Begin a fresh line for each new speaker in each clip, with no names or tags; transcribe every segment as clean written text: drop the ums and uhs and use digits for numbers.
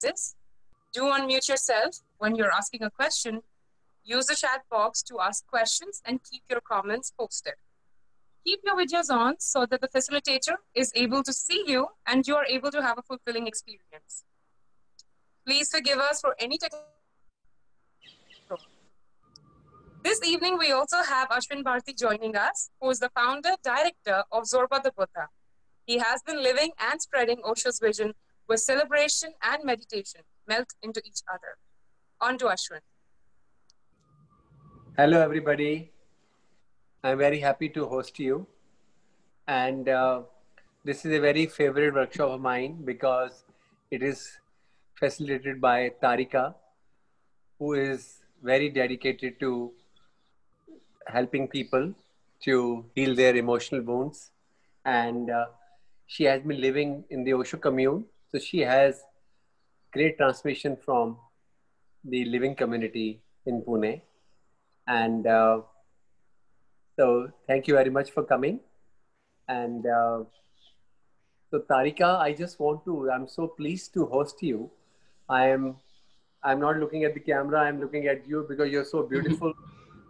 this. Do unmute yourself when you're asking a question. Use the chat box to ask questions and keep your comments posted. Keep your videos on so that the facilitator is able to see you and you are able to have a fulfilling experience. Please forgive us for any technical. This evening, we also have Ashwin Bharti joining us, who is the founder, director of Zorba the Buddha. He has been living and spreading Osho's vision where celebration and meditation melt into each other. On to Ashwin.
Hello, everybody. I'm very happy to host you. And this is a very favorite workshop of mine because it is facilitated by Tarika, who is very dedicated to helping people to heal their emotional wounds. And she has been living in the Osho commune. So she has great transmission from the living community in Pune. And so thank you very much for coming. And so Tarika, I just want to, I'm so pleased to host you. I'm not looking at the camera, I'm looking at you because you're so beautiful.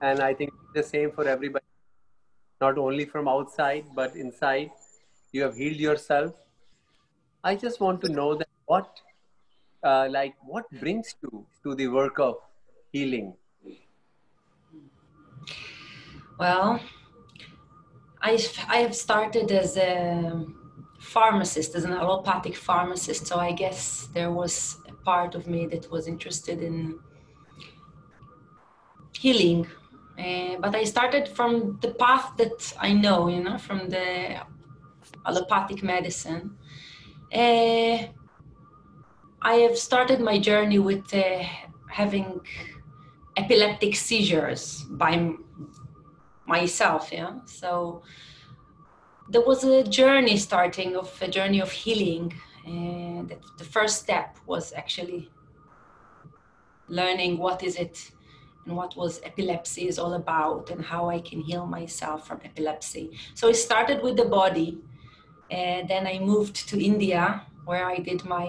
And I think the same for everybody, not only from outside, but inside. You have healed yourself. I just want to know that what brings you to the work of healing?
Well, I have started as a pharmacist, as an allopathic pharmacist. So I guess there was a part of me that was interested in healing. But I started from the path that I know, from the allopathic medicine. I have started my journey with having epileptic seizures by myself, So there was a journey a journey of healing. And the first step was actually learning what is it and what was epilepsy is all about and how I can heal myself from epilepsy. So I started with the body, and then I moved to India where I did my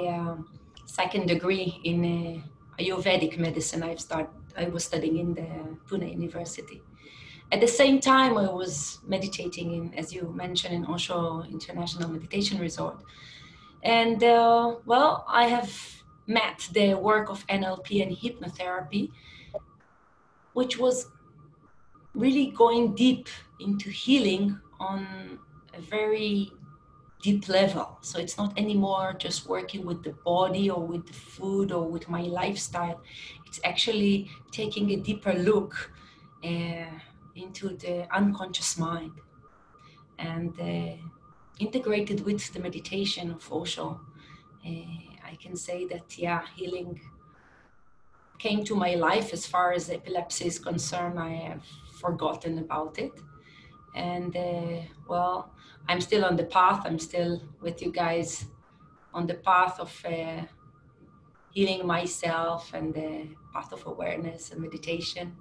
second degree in Ayurvedic medicine. I was studying in the Pune University. At the same time, I was meditating in, as you mentioned, in Osho International Meditation Resort. And well, I have met the work of NLP and hypnotherapy, which was really going deep into healing on a very deep level. So it's not anymore just working with the body or with the food or with my lifestyle. It's actually taking a deeper look into the unconscious mind and integrated with the meditation of Osho. I can say that, healing came to my life. As far as epilepsy is concerned, I have forgotten about it. And well, I'm still on the path. I'm still with you guys on the path of healing myself and the path of awareness and meditation.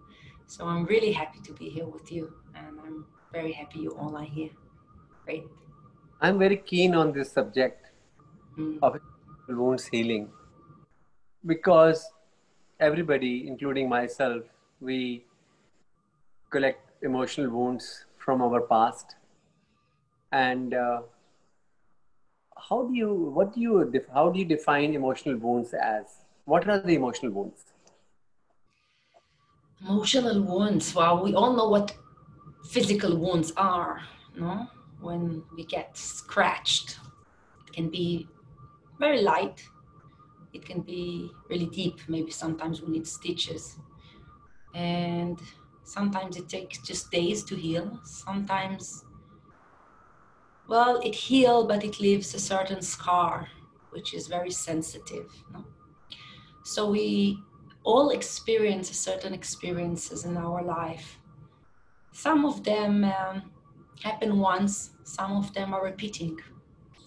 So I'm really happy to be here with you, and I'm very happy you all are here. Great.
I'm very keen on this subject of wounds healing because everybody, including myself, we collect emotional wounds from our past. And how do you define emotional wounds as? What are the emotional wounds?
Emotional wounds. Well, we all know what physical wounds are, no? When we get scratched, it can be very light. It can be really deep. Maybe sometimes we need stitches. And sometimes it takes just days to heal. Sometimes, well, it heals, but it leaves a certain scar, which is very sensitive. No? So we all experience certain experiences in our life. Some of them happen once, some of them are repeating.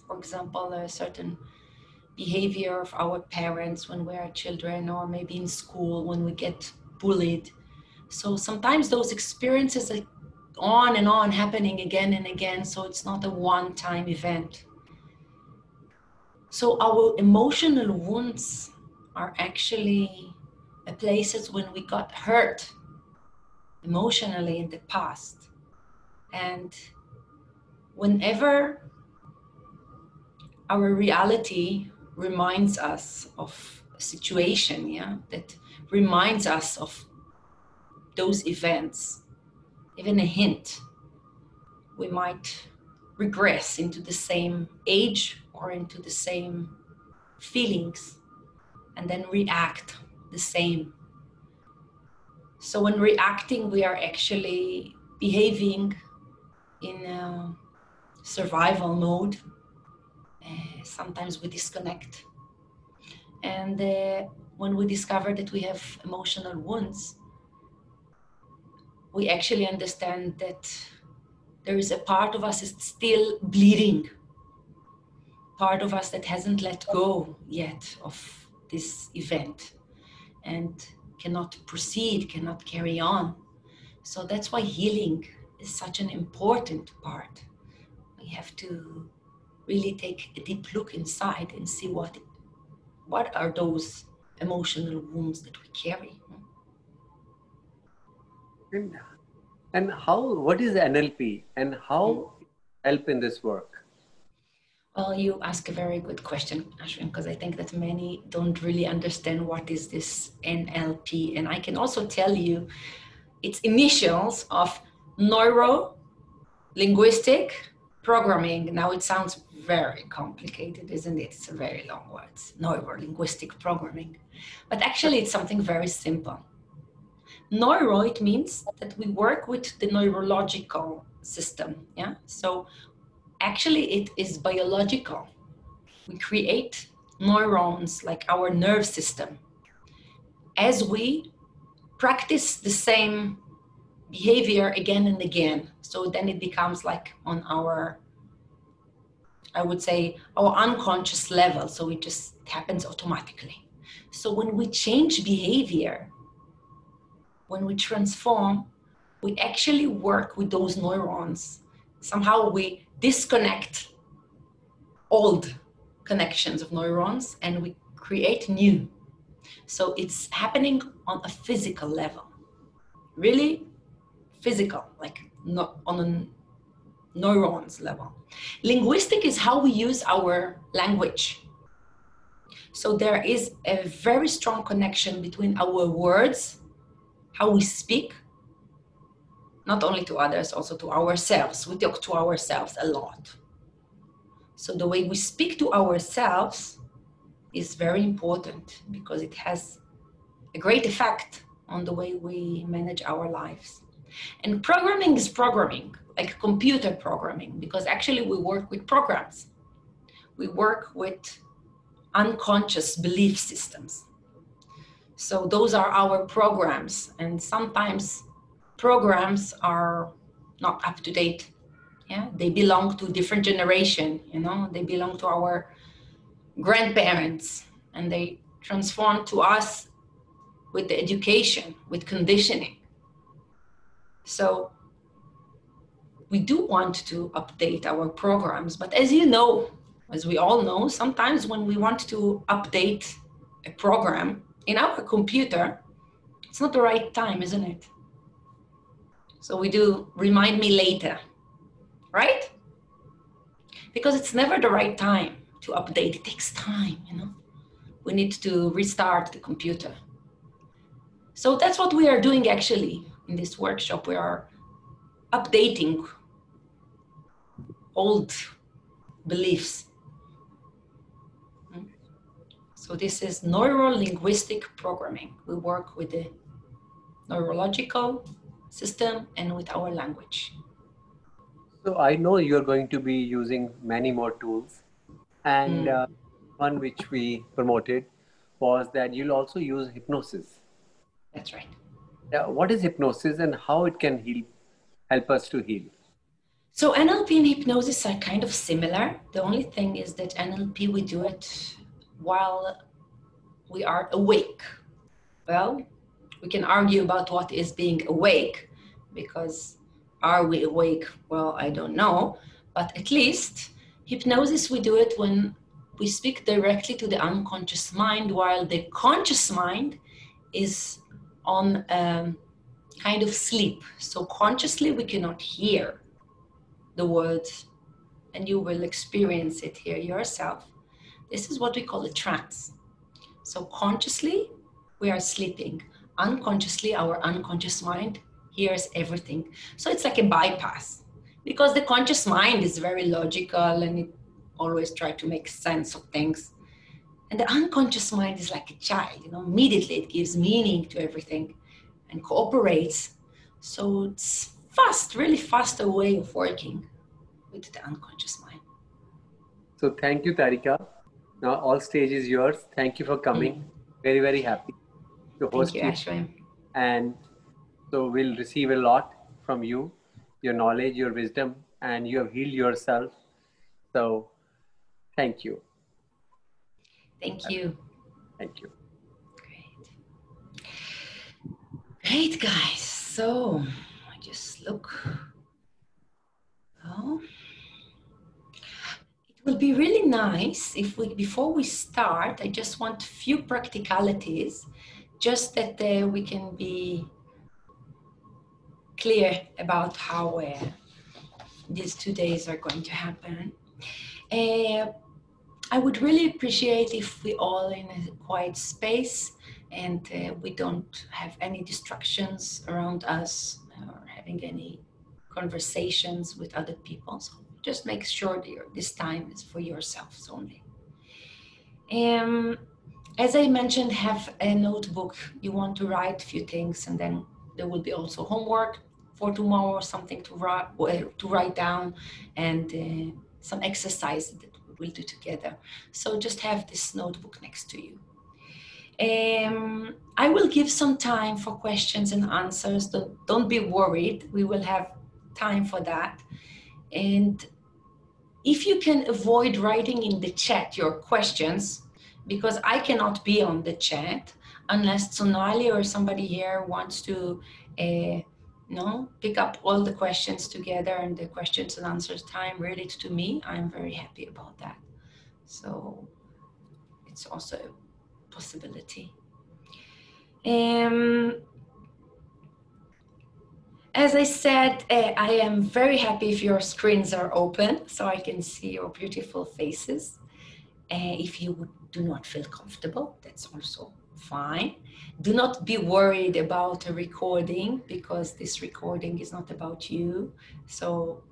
For example, a certain behavior of our parents when we are children, or maybe in school when we get bullied. So sometimes those experiences are on and on happening again and again, so it's not a one-time event. So our emotional wounds are actually places when we got hurt emotionally in the past. And whenever our reality reminds us of a situation, yeah, that reminds us of those events, even a hint, we might regress into the same age or into the same feelings and then react the same. So when reacting, we are actually behaving in a survival mode. Sometimes we disconnect. And when we discover that we have emotional wounds, we actually understand that there is a part of us is still bleeding, part of us that hasn't let go yet of this event and cannot proceed, cannot carry on. So that's why healing is such an important part. We have to really take a deep look inside and see what are those emotional wounds that we carry.
And how, what is NLP and how help in this work?
Well, you ask a very good question, Ashwin, because I think that many don't really understand what is this NLP. And I can also tell you its initials of neuro linguistic programming. Now it sounds very complicated, isn't it? It's a very long word, neuro linguistic programming. But actually it's something very simple. Neuro, it means that we work with the neurological system. Yeah. So actually it is biological. We create neurons like our nerve system as we practice the same behavior again and again. So then it becomes like on our, I would say, our unconscious level. So it just happens automatically. So when we change behavior, when we transform, we actually work with those neurons. Somehow we disconnect old connections of neurons and we create new. So it's happening on a physical level, really physical, like not on a neurons level. Linguistic is how we use our language. So there is a very strong connection between our words, how we speak, not only to others, also to ourselves. We talk to ourselves a lot. So the way we speak to ourselves is very important because it has a great effect on the way we manage our lives. And programming is programming, like computer programming, because actually we work with programs. We work with unconscious belief systems. So those are our programs, and sometimes programs are not up to date. Yeah, they belong to different generation, you know, they belong to our grandparents, and they transform to us with the education, with conditioning. So we do want to update our programs, but as you know, as we all know, sometimes when we want to update a program in our computer, it's not the right time, isn't it? So we do remind me later, right? Because it's never the right time to update. It takes time, you know. We need to restart the computer. So that's what we are doing actually in this workshop. We are updating old beliefs. So this is neuro-linguistic programming. We work with the neurological system and with our language.
So I know you're going to be using many more tools, and one which we promoted was that you'll also use hypnosis.
That's right.
What is hypnosis and how it can help us to heal?
So NLP and hypnosis are kind of similar. The only thing is that NLP, we do it while we are awake. Well, we can argue about what is being awake, because are we awake? Well, I don't know, but at least hypnosis, we do it when we speak directly to the unconscious mind, while the conscious mind is on kind of sleep. So consciously we cannot hear the words, and you will experience it here yourself. This is what we call a trance. So consciously we are sleeping. Unconsciously, our unconscious mind hears everything. So it's like a bypass, because the conscious mind is very logical and it always tries to make sense of things. And the unconscious mind is like a child, immediately it gives meaning to everything and cooperates. So it's fast, really faster way of working with the unconscious mind.
So thank you, Tarika. Now all stage is yours. Thank you for coming. Very, very happy to
Thank
host
you,
you.
Ashwin.
And so we'll receive a lot from you, your knowledge, your wisdom, and you have healed yourself. So thank you.
Thank you.
Thank you.
Great, guys. So I just look. Oh, it will be really nice if we, before we start, I just want a few practicalities, just that we can be clear about how these 2 days are going to happen. I would really appreciate if we all in a quiet space and we don't have any distractions around us or having any conversations with other people. So just make sure that this time is for yourselves only. As I mentioned, have a notebook. You want to write a few things, and then there will be also homework for tomorrow, something to write down, and some exercise that we will do together. So just have this notebook next to you. I will give some time for questions and answers. Don't be worried. We will have time for that. And if you can avoid writing in the chat your questions, because I cannot be on the chat unless Sonali or somebody here wants to pick up all the questions together and the questions and answers time related to me. I'm very happy about that. So it's also a possibility. As I said, I am very happy if your screens are open so I can see your beautiful faces. If you do not feel comfortable, that's also fine. Do not be worried about a recording, because this recording is not about you. So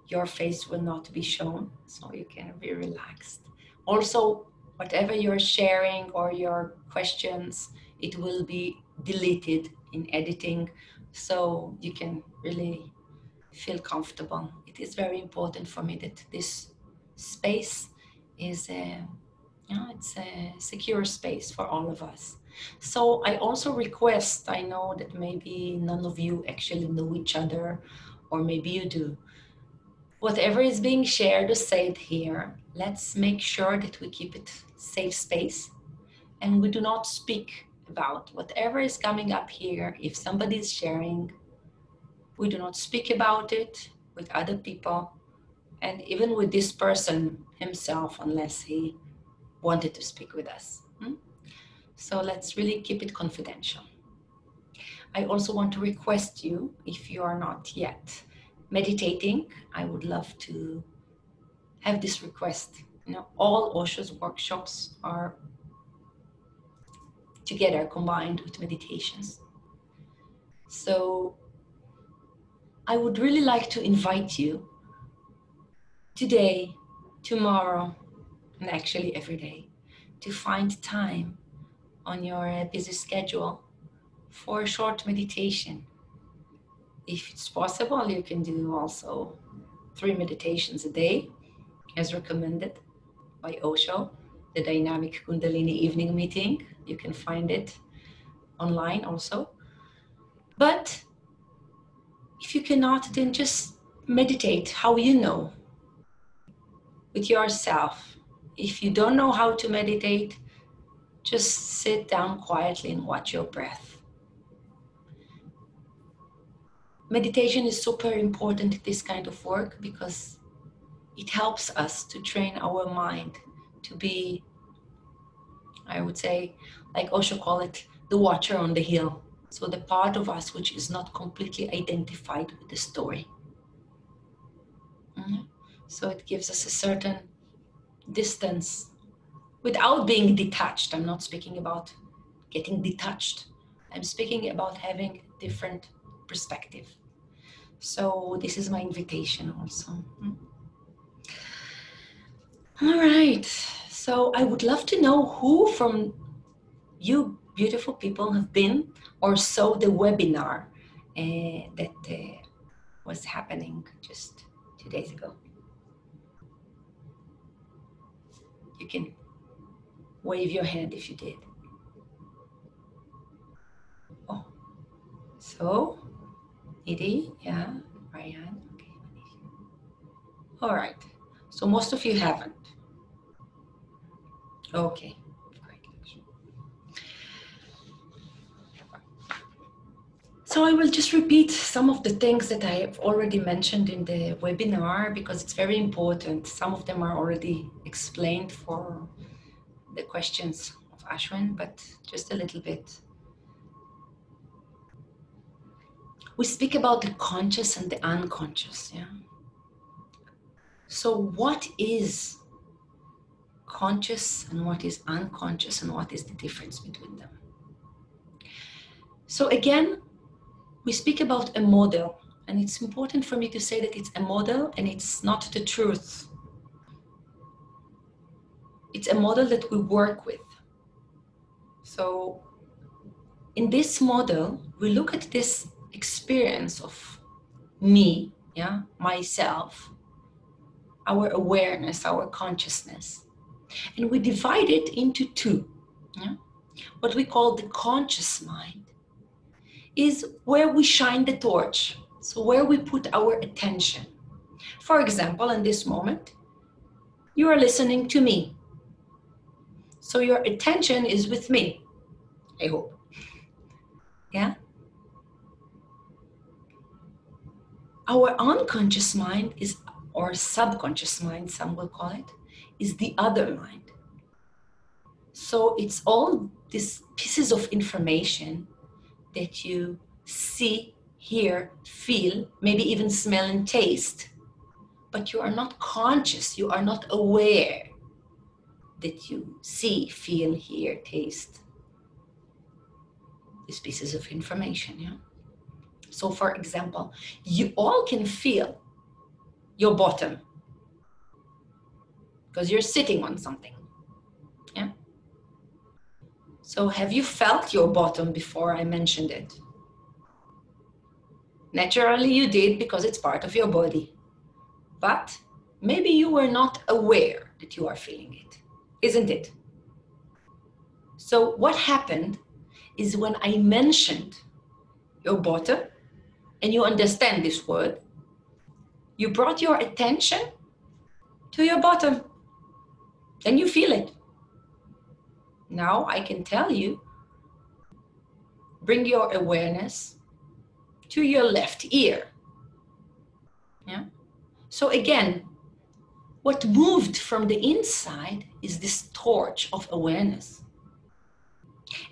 your face will not be shown, so you can be relaxed. Also, whatever you're sharing or your questions, it will be deleted in editing, so you can really feel comfortable. It is very important for me that this space is it's a secure space for all of us. So I also request, I know that maybe none of you actually know each other, or maybe you do. Whatever is being shared or said here, let's make sure that we keep it safe space and we do not speak about whatever is coming up here. If somebody is sharing, we do not speak about it with other people, and even with this person himself, unless he wanted to speak with us. So let's really keep it confidential. I also want to request you, if you are not yet meditating, I would love to have this request. All Osho's workshops are together combined with meditations. So I would really like to invite you today, tomorrow, and actually every day, to find time on your busy schedule for a short meditation. If it's possible, you can do also 3 meditations a day, as recommended by Osho, the Dynamic Kundalini Evening Meeting. You can find it online also. But if you cannot, then just meditate how you know, with yourself. If you don't know how to meditate, just sit down quietly and watch your breath. Meditation is super important in this kind of work because it helps us to train our mind to be, I would say, like Osho call it, the watcher on the hill. So the part of us which is not completely identified with the story. So it gives us a certain distance without being detached. I'm not speaking about getting detached. I'm speaking about having different perspective. So this is my invitation also. All right. So I would love to know who from you beautiful people have been or saw the webinar that was happening just 2 days ago. You can wave your hand if you did. Oh, so Nidhi, yeah, Ryan, okay. All right. So most of you haven't. Okay, great. So I will just repeat some of the things that I have already mentioned in the webinar because it's very important. Some of them are already explained for the questions of Ashwin, but just a little bit. We speak about the conscious and the unconscious, yeah? So what is conscious and what is unconscious and what is the difference between them? So again, we speak about a model, and it's important for me to say that it's a model and it's not the truth. It's a model that we work with. So in this model, we look at this experience of me, yeah, myself, our awareness, our consciousness, and we divide it into two. Yeah? What we call the conscious mind is where we shine the torch, so where we put our attention. For example, in this moment, you are listening to me. So your attention is with me, I hope. Yeah? Our unconscious mind is, or subconscious mind, some will call it, is the other mind. So it's all these pieces of information that you see, hear, feel, maybe even smell and taste, but you are not conscious, you are not aware that you see, feel, hear, taste these pieces of information. Yeah. So for example, you all can feel your bottom because you're sitting on something. Yeah. So have you felt your bottom before I mentioned it? Naturally you did because it's part of your body. But maybe you were not aware that you are feeling it, isn't it? So what happened is when I mentioned your bottom, and you understand this word, you brought your attention to your bottom, and you feel it. Now I can tell you, bring your awareness to your left ear. Yeah? So again, what moved from the inside is this torch of awareness.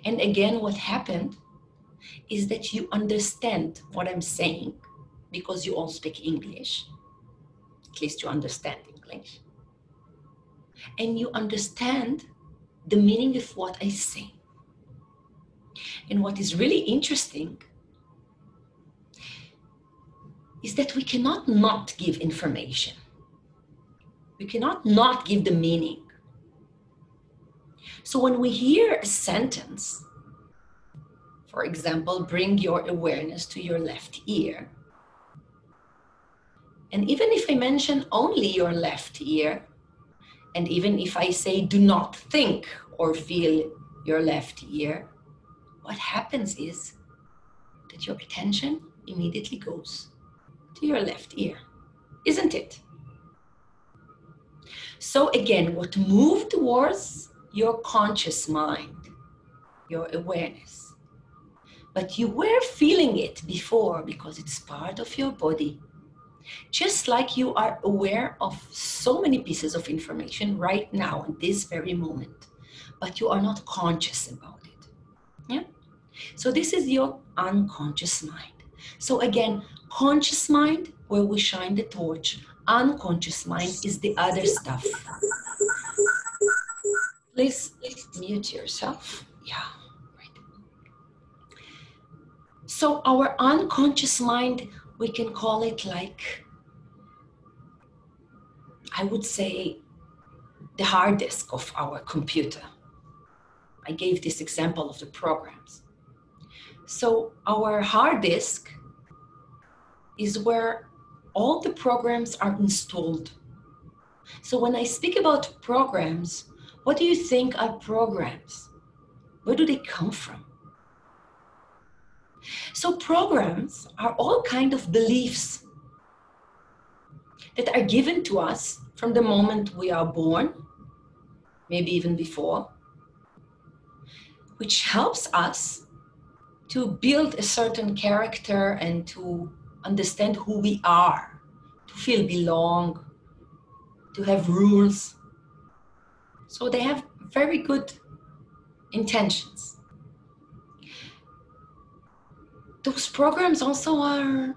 And again, what happened is that you understand what I'm saying because you all speak English. At least you understand English. And you understand the meaning of what I say. And what is really interesting is that we cannot not give information. We cannot not give the meaning. So when we hear a sentence, for example, bring your awareness to your left ear. And even if I mention only your left ear, and even if I say do not think or feel your left ear, what happens is that your attention immediately goes to your left ear, isn't it? So again, what moved was your conscious mind, your awareness. But you were feeling it before because it's part of your body. Just like you are aware of so many pieces of information right now in this very moment, but you are not conscious about it. Yeah? So this is your unconscious mind. So again, conscious mind, where we shine the torch. Unconscious mind is the other stuff. Please mute yourself. Yeah, right. So our unconscious mind, we can call it like, I would say, the hard disk of our computer. I gave this example of the programs. So our hard disk is where all the programs are installed. So when I speak about programs, what do you think are programs? Where do they come from? So programs are all kind of beliefs that are given to us from the moment we are born, maybe even before, which helps us to build a certain character and to understand who we are, to feel belong, to have rules. So they have very good intentions. Those programs also are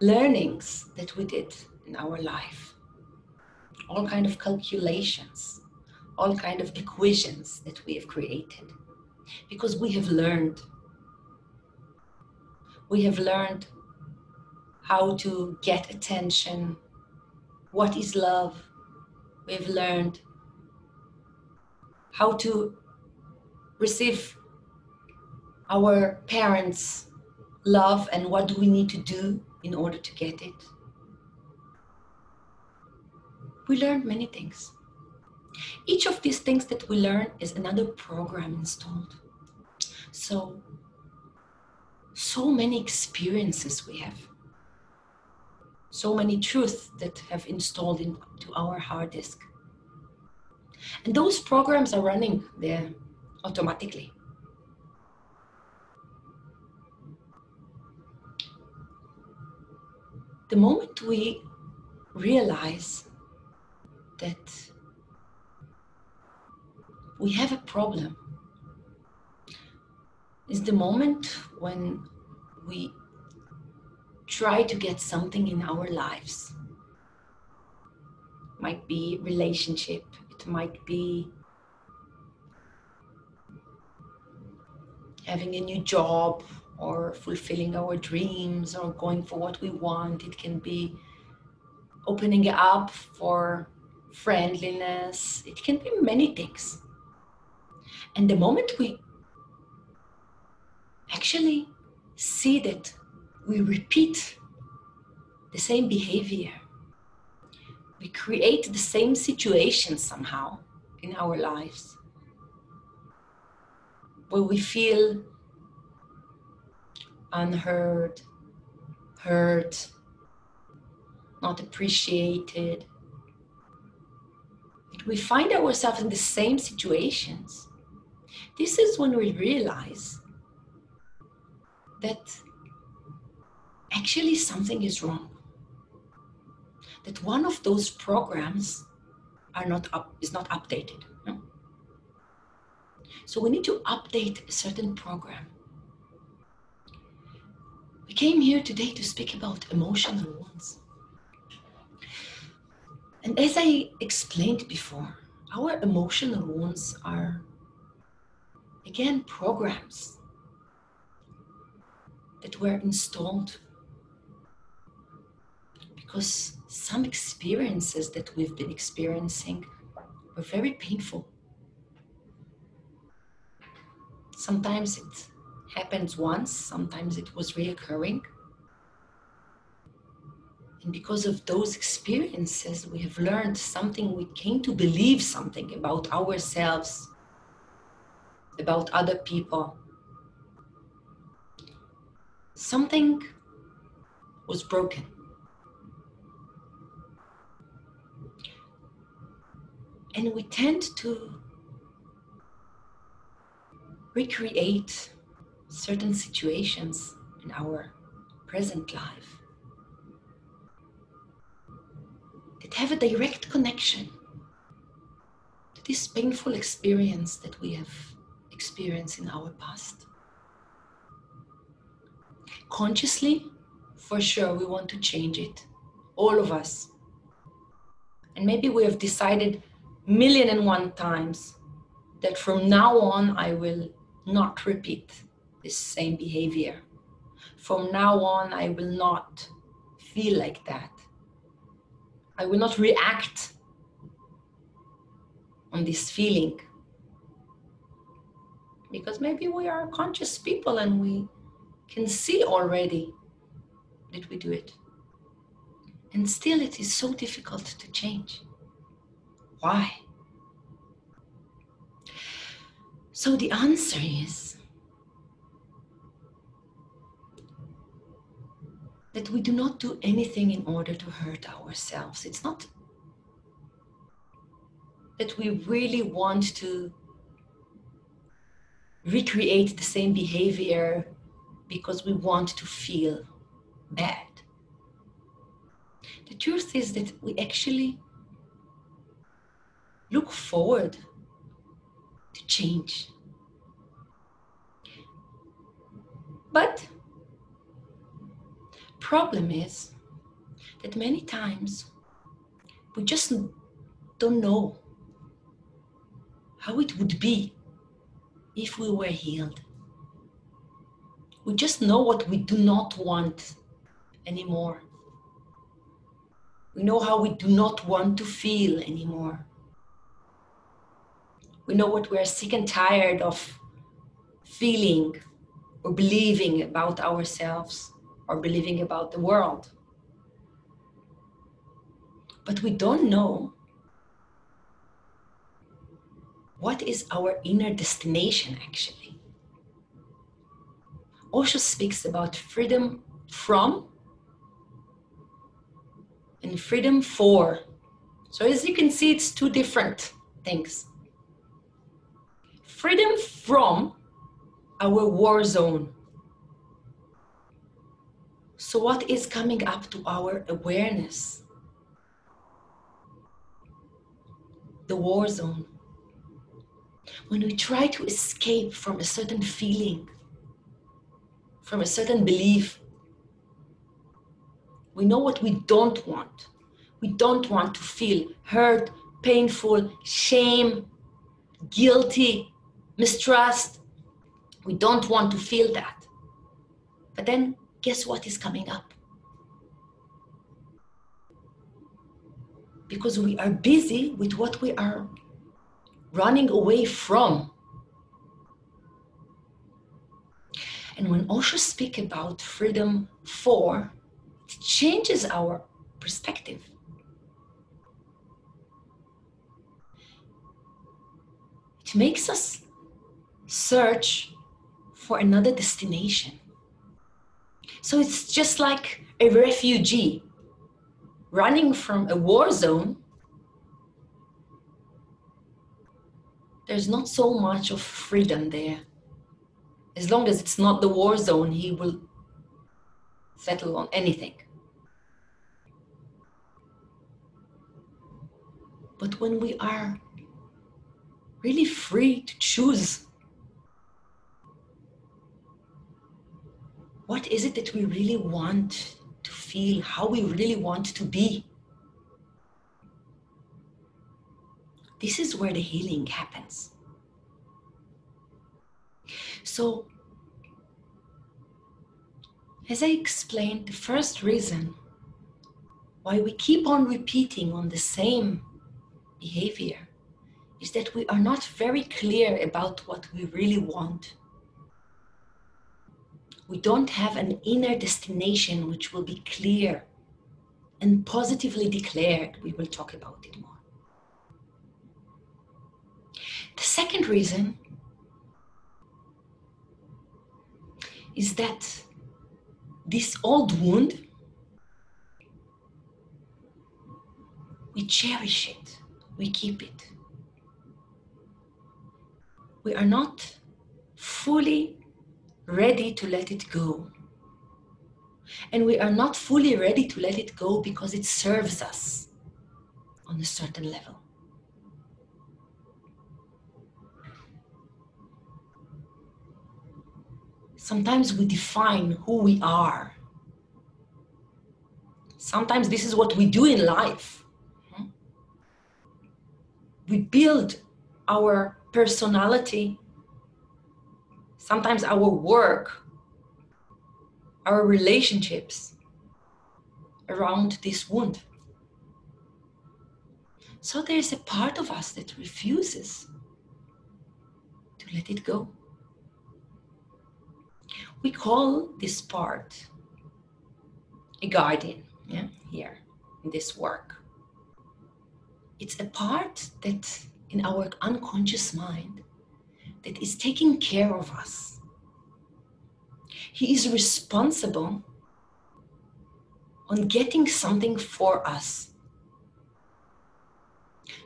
learnings that we did in our life, all kind of calculations, all kind of equations that we have created, because we have learned. We have learned how to get attention, what is love. We have learned how to receive our parents' love and what do we need to do in order to get it. We learned many things. Each of these things that we learn is another program installed. So many experiences we have. So many truths that have installed into our hard disk. And those programs are running there automatically. The moment we realize that we have a problem is the moment when we try to get something in our lives. It might be relationship, it might be having a new job or fulfilling our dreams or going for what we want. It can be opening up for friendliness. It can be many things. And the moment we actually see that we repeat the same behavior, we create the same situation somehow in our lives, where we feel unheard, hurt, not appreciated. We find ourselves in the same situations. This is when we realize that actually something is wrong. That one of those programs is not updated. No? So we need to update a certain program. We came here today to speak about emotional wounds. And as I explained before, our emotional wounds are, again, programs that were installed because some experiences that we've been experiencing were very painful. Sometimes it happens once, sometimes it was reoccurring. And because of those experiences, we have learned something, we came to believe something about ourselves, about other people. Something was broken. And we tend to recreate certain situations in our present life. that have a direct connection to this painful experience that we have experienced in our past. Consciously, for sure, we want to change it, all of us. And maybe we have decided 1,000,001 times that from now on I will not repeat this same behavior. From now on I will not feel like that. I will not react on this feeling. Because maybe we are conscious people and we can see already that we do it. And still it is so difficult to change. Why? So the answer is that we do not do anything in order to hurt ourselves. It's not that we really want to recreate the same behavior because we want to feel bad. The truth is that we actually look forward to change. But problem is that many times we just don't know how it would be if we were healed. We just know what we do not want anymore. We know how we do not want to feel anymore. We know what we are sick and tired of feeling or believing about ourselves or believing about the world. But we don't know what is our inner destination actually. Osho speaks about freedom from and freedom for. So as you can see, it's two different things. Freedom from our war zone. So what is coming up to our awareness? The war zone. When we try to escape from a certain feeling, from a certain belief, we know what we don't want. We don't want to feel hurt, painful, shame, guilty, mistrust. We don't want to feel that. But then guess what is coming up? Because we are busy with what we are running away from. And when Osho speaks about freedom for, it changes our perspective. It makes us search for another destination. So it's just like a refugee running from a war zone. There's not so much of freedom there. As long as it's not the war zone, he will settle on anything. But when we are really free to choose, what is it that we really want to feel, how we really want to be? This is where the healing happens. So, as I explained, the first reason why we keep on repeating on the same behavior is that we are not very clear about what we really want. We don't have an inner destination which will be clear and positively declared. We will talk about it more. The second reason is that this old wound, we cherish it, we keep it. We are not fully ready to let it go. And we are not fully ready to let it go because it serves us. on a certain level. Sometimes we define who we are. Sometimes this is what we do in life. We build our personality, sometimes our work, our relationships around this wound. So there's a part of us that refuses to let it go. We call this part a guardian, here in this work. It's a part that in our unconscious mind that is taking care of us. He is responsible on getting something for us.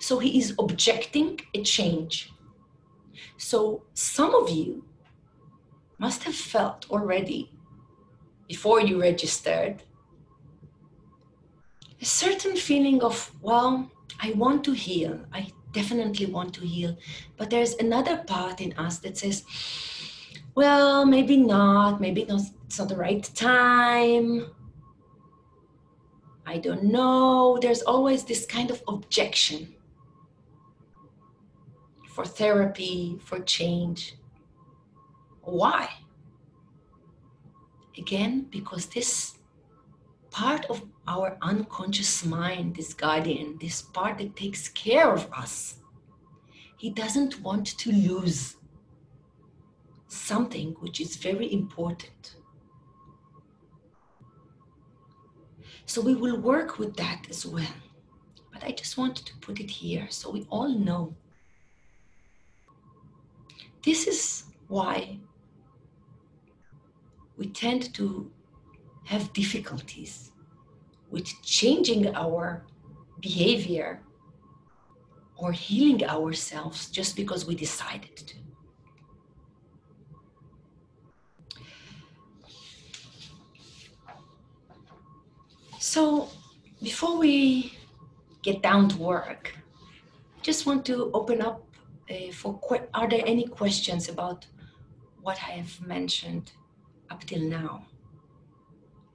So he is objecting a change. So some of you must have felt already, before you registered, a certain feeling of, well, I want to heal. I definitely want to heal. But there's another part in us that says, well, maybe not. Maybe it's not the right time. I don't know. There's always this kind of objection for therapy, for change. Why? Again, because this part of our unconscious mind, this guardian, this part that takes care of us, he doesn't want to lose something which is very important. So we will work with that as well. But I just wanted to put it here so we all know. This is why we tend to have difficulties with changing our behavior or healing ourselves just because we decided to. So before we get down to work, I just want to open up are there any questions about what I have mentioned up till now?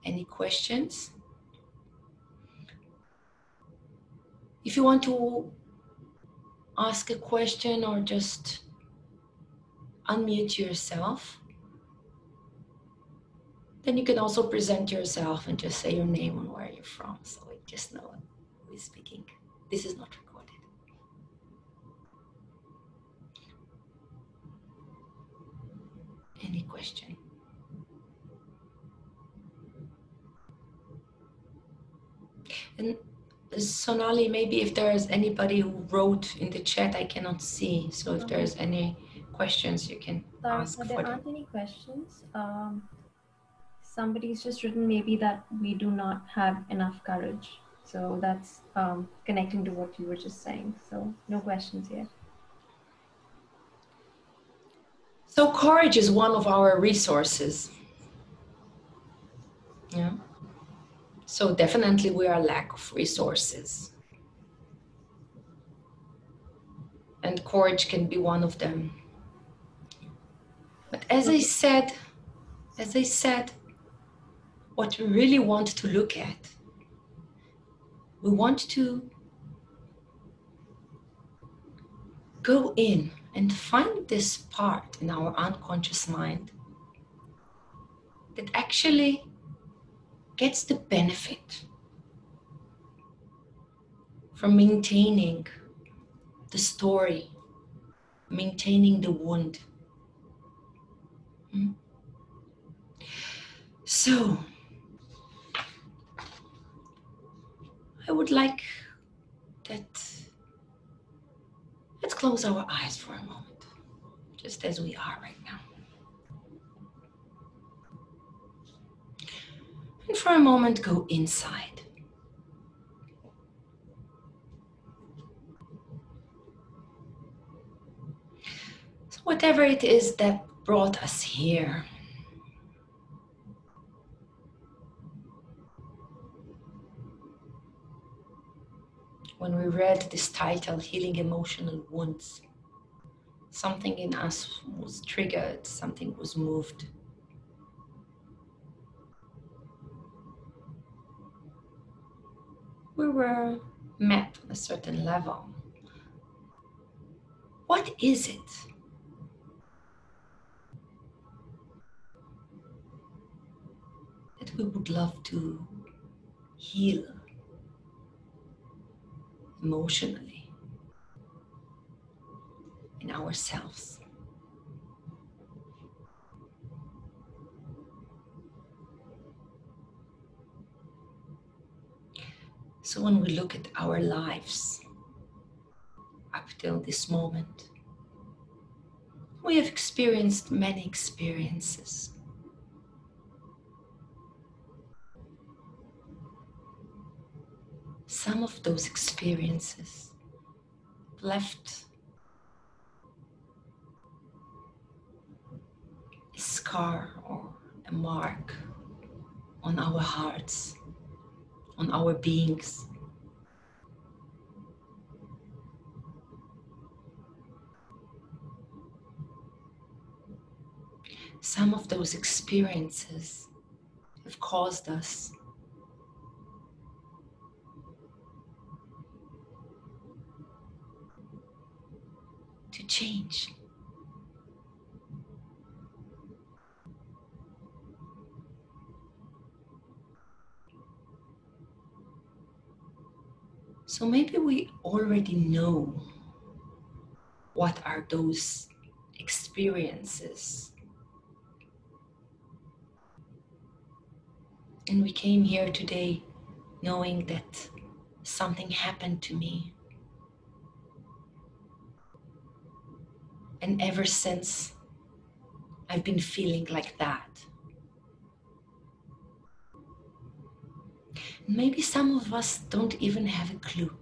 Any questions? If you want to ask a question or just unmute yourself, then you can also present yourself and just say your name and where you're from, so we just know who is speaking. This is not recorded. Any question? And Sonali, maybe if there's anybody who wrote in the chat, I cannot see. So if there's any questions, you can ask for them.
There aren't any questions. Somebody's just written maybe that we do not have enough courage. So that's connecting to what you were just saying. So no questions yet.
So courage is one of our resources. Yeah. So definitely we are lack of resources. And courage can be one of them. But as I said, what we really want to look at, we want to go in and find this part in our unconscious mind that actually gets the benefit from maintaining the story, maintaining the wound. So, I would like that, let's close our eyes for a moment, just as we are right now. And for a moment, go inside. So whatever it is that brought us here, when we read this title, Healing Emotional Wounds, something in us was triggered, something was moved. We were met on a certain level. What is it that we would love to heal emotionally in ourselves? So when we look at our lives up till this moment, we have experienced many experiences. Some of those experiences left a scar or a mark on our hearts, on our beings. Some of those experiences have caused us to change. So maybe we already know what are those experiences. And we came here today knowing that something happened to me. And ever since, I've been feeling like that. Maybe some of us don't even have a clue.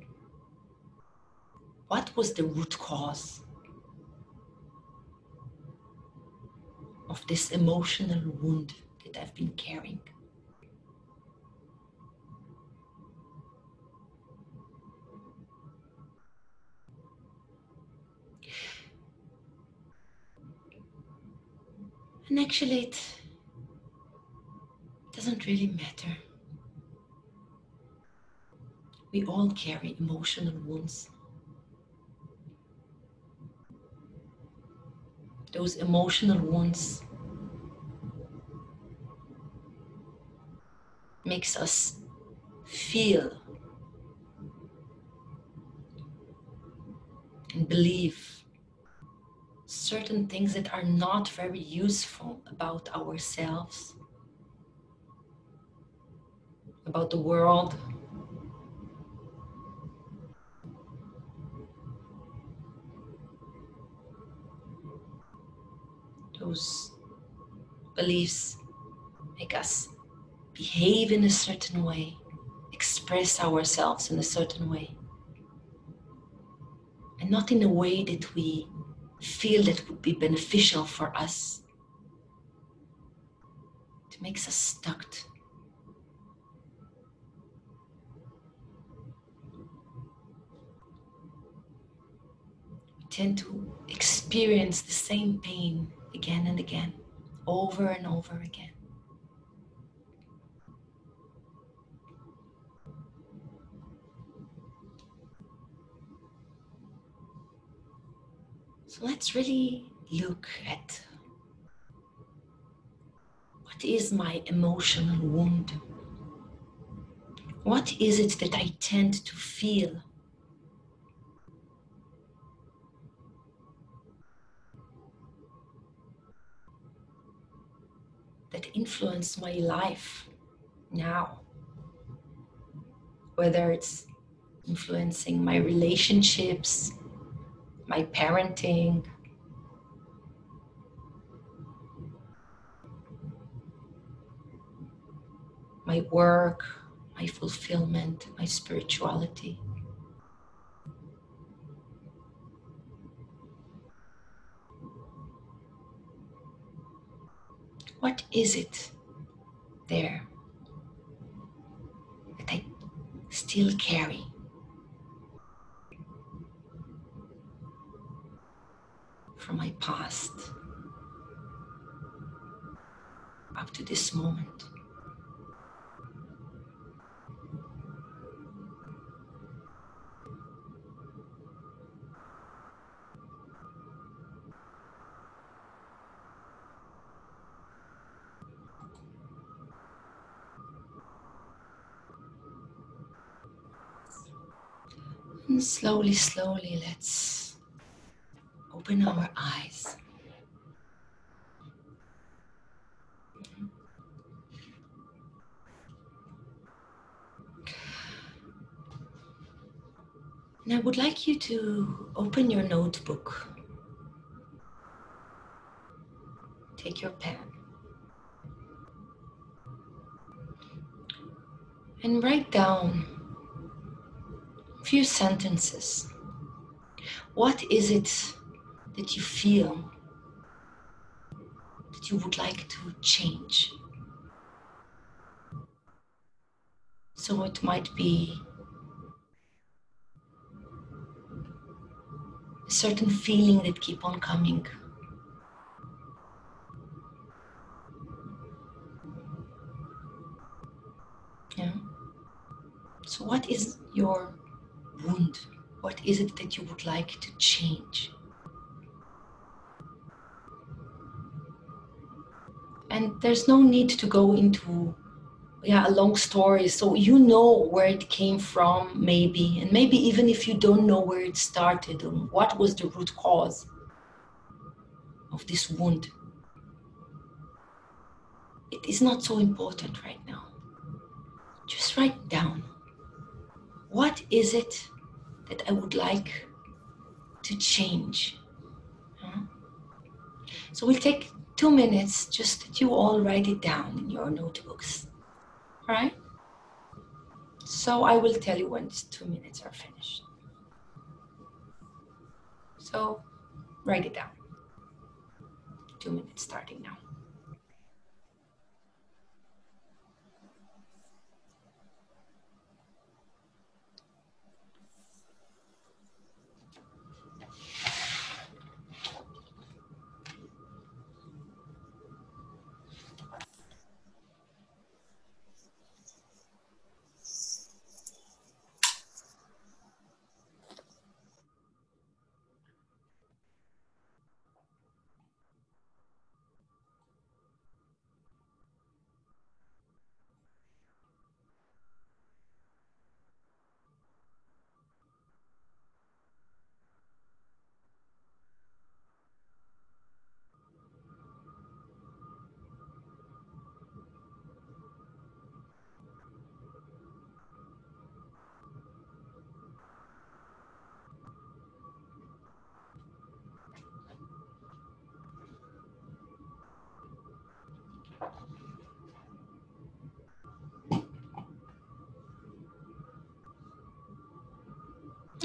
What was the root cause of this emotional wound that I've been carrying? And actually, it doesn't really matter. We all carry emotional wounds. Those emotional wounds makes us feel and believe certain things that are not very useful about ourselves, about the world, those beliefs make us behave in a certain way, express ourselves in a certain way, and not in a way that we feel that would be beneficial for us. It makes us stuck. We tend to experience the same pain again and again, over and over again. So let's really look at what is my emotional wound? What is it that I tend to feel? That influence my life now? Whether it's influencing my relationships, my parenting, my work, my fulfillment, my spirituality. What is it there that I still carry? from my past up to this moment. And slowly, slowly, let's open our eyes. And I would like you to open your notebook. Take your pen and write down a few sentences. What is it that you feel that you would like to change? So it might be a certain feeling that keep on coming. Yeah. So what is your wound? What is it that you would like to change? And there's no need to go into a long story. So you know where it came from, maybe, and maybe even if you don't know where it started and what was the root cause of this wound, it is not so important right now. Just write down, what is it that I would like to change? Huh? So we'll take 2 minutes just that you all write it down in your notebooks. All right? So I will tell you when these 2 minutes are finished. So write it down. 2 minutes starting now.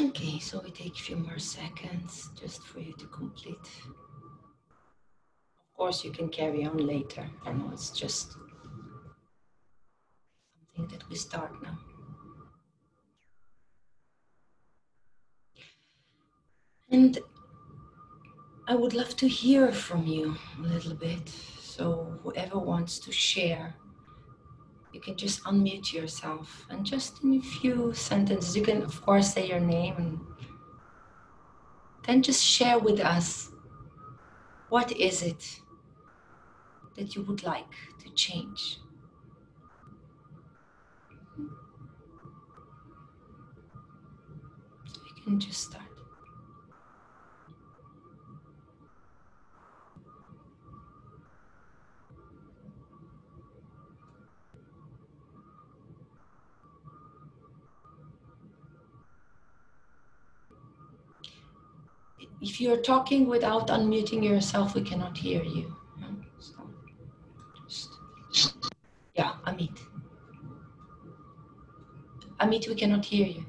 Okay, so we take a few more seconds just for you to complete. Of course, you can carry on later. I know it's just something that we start now. And I would love to hear from you a little bit. So whoever wants to share, you can just unmute yourself and just in a few sentences, you can of course say your name and then just share with us, what is it that you would like to change? So we can just start. If you're talking without unmuting yourself, we cannot hear you. So just, yeah, Amit. Amit, we cannot hear you.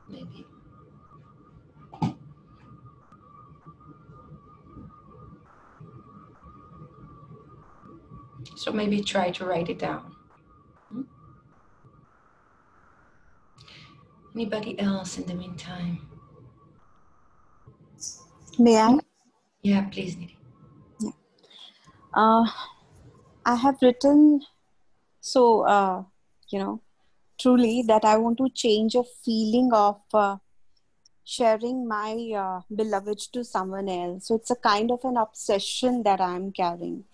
Maybe. So maybe try to write it down. Anybody else in the meantime?
May I?
Yeah, please, Nidhi.
I have written so, truly that I want to change a feeling of sharing my beloved to someone else. So it's a kind of an obsession that I'm carrying.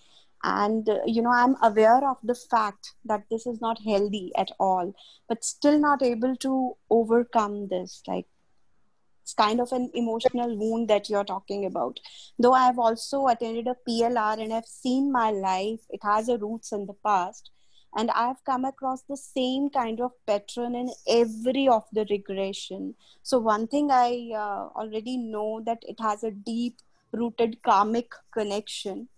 And, I'm aware of the fact that this is not healthy at all, but still not able to overcome this. Like, it's kind of an emotional wound that you're talking about. Though I've also attended a PLR and I've seen my life, it has a roots in the past. And I've come across the same kind of pattern in every of the regression. So one thing I already know that it has a deep rooted karmic connection.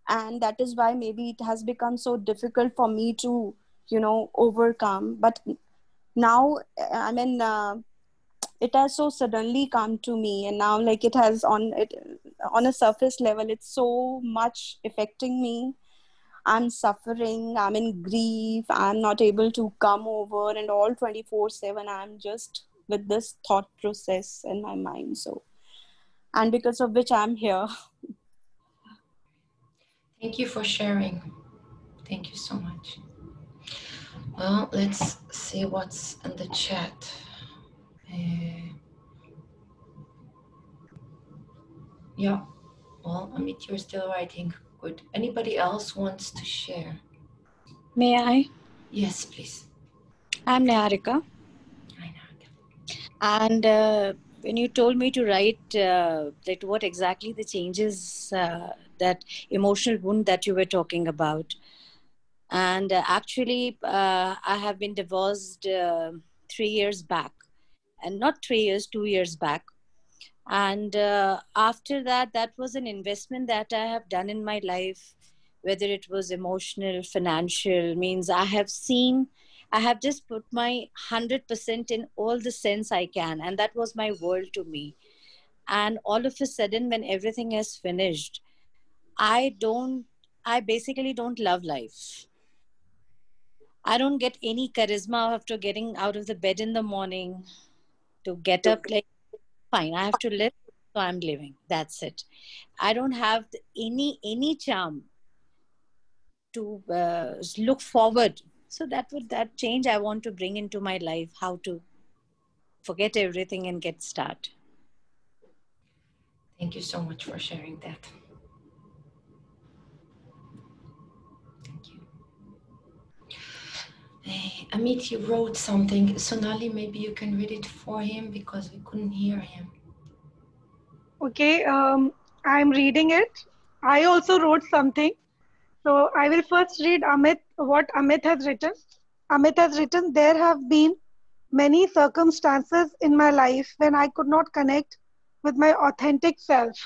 And that is why maybe it has become so difficult for me to, overcome. But now, I mean, it has so suddenly come to me, and now like it has on a surface level, it's so much affecting me. I'm suffering, I'm in grief, I'm not able to come over, and all 24/7 I'm just with this thought process in my mind. So, and because of which I'm here.
Thank you for sharing. Thank you so much. Well, let's see what's in the chat. Yeah, well, Amit, you're still writing. Good. Anybody else wants to share?
May I?
Yes, please.
I'm Tarika.
Hi, Narika.
And when you told me to write that what exactly the changes, that emotional wound that you were talking about. And actually, I have been divorced 3 years back. And not 3 years, 2 years back. And after that, that was an investment that I have done in my life, whether it was emotional, financial, means I have just put my 100% in all the sense I can. And that was my world to me. And all of a sudden, when everything is finished, I basically don't love life. I don't get any charisma after getting out of the bed in the morning to get up like, fine, I have to live, so I'm living. That's it. I don't have any charm to look forward. So that change I want to bring into my life, how to forget everything and get start.
Thank you so much for sharing that. Thank you. Hey, Amit, you wrote something. Sonali, maybe you can read it for him because we couldn't hear him.
Okay, I'm reading it. I also wrote something. So I will first read what Amit has written. Amit has written, there have been many circumstances in my life when I could not connect with my authentic self,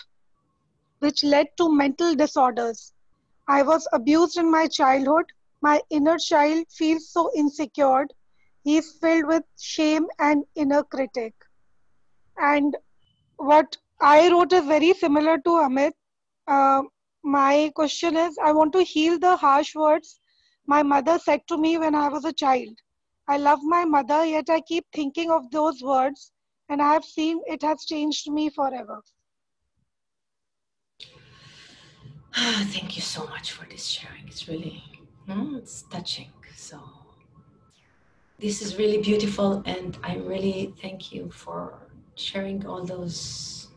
which led to mental disorders. I was abused in my childhood. My inner child feels so insecure. He is filled with shame and inner critic. And what I wrote is very similar to Amit. Uh, my question is, I want to heal the harsh words my mother said to me when I was a child. I love my mother, yet I keep thinking of those words, and I have seen it has changed me forever.
Thank you so much for this sharing. It's really, it's touching. So this is really beautiful, and I really thank you for sharing all those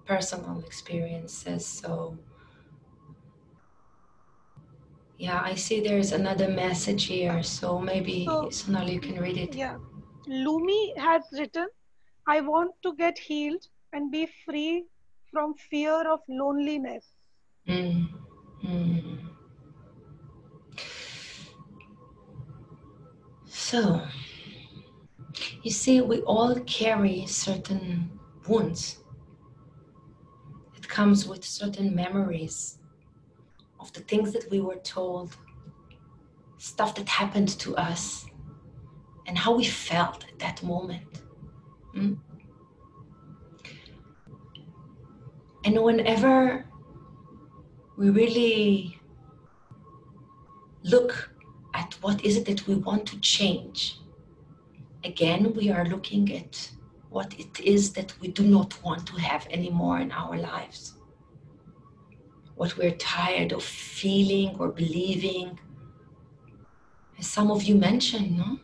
personal experiences. So yeah, I see there's another message here. So maybe
So,
Sonali, you can read it.
yeah, Lumi has written, I want to get healed and be free from fear of loneliness.
Mm, mm. So you see, we all carry certain wounds. It comes with certain memories of the things that we were told, stuff that happened to us, and how we felt at that moment. Mm? And whenever we really look at what is it that we want to change, again, we are looking at what it is that we do not want to have anymore in our lives. What we're tired of feeling or believing. As some of you mentioned, no?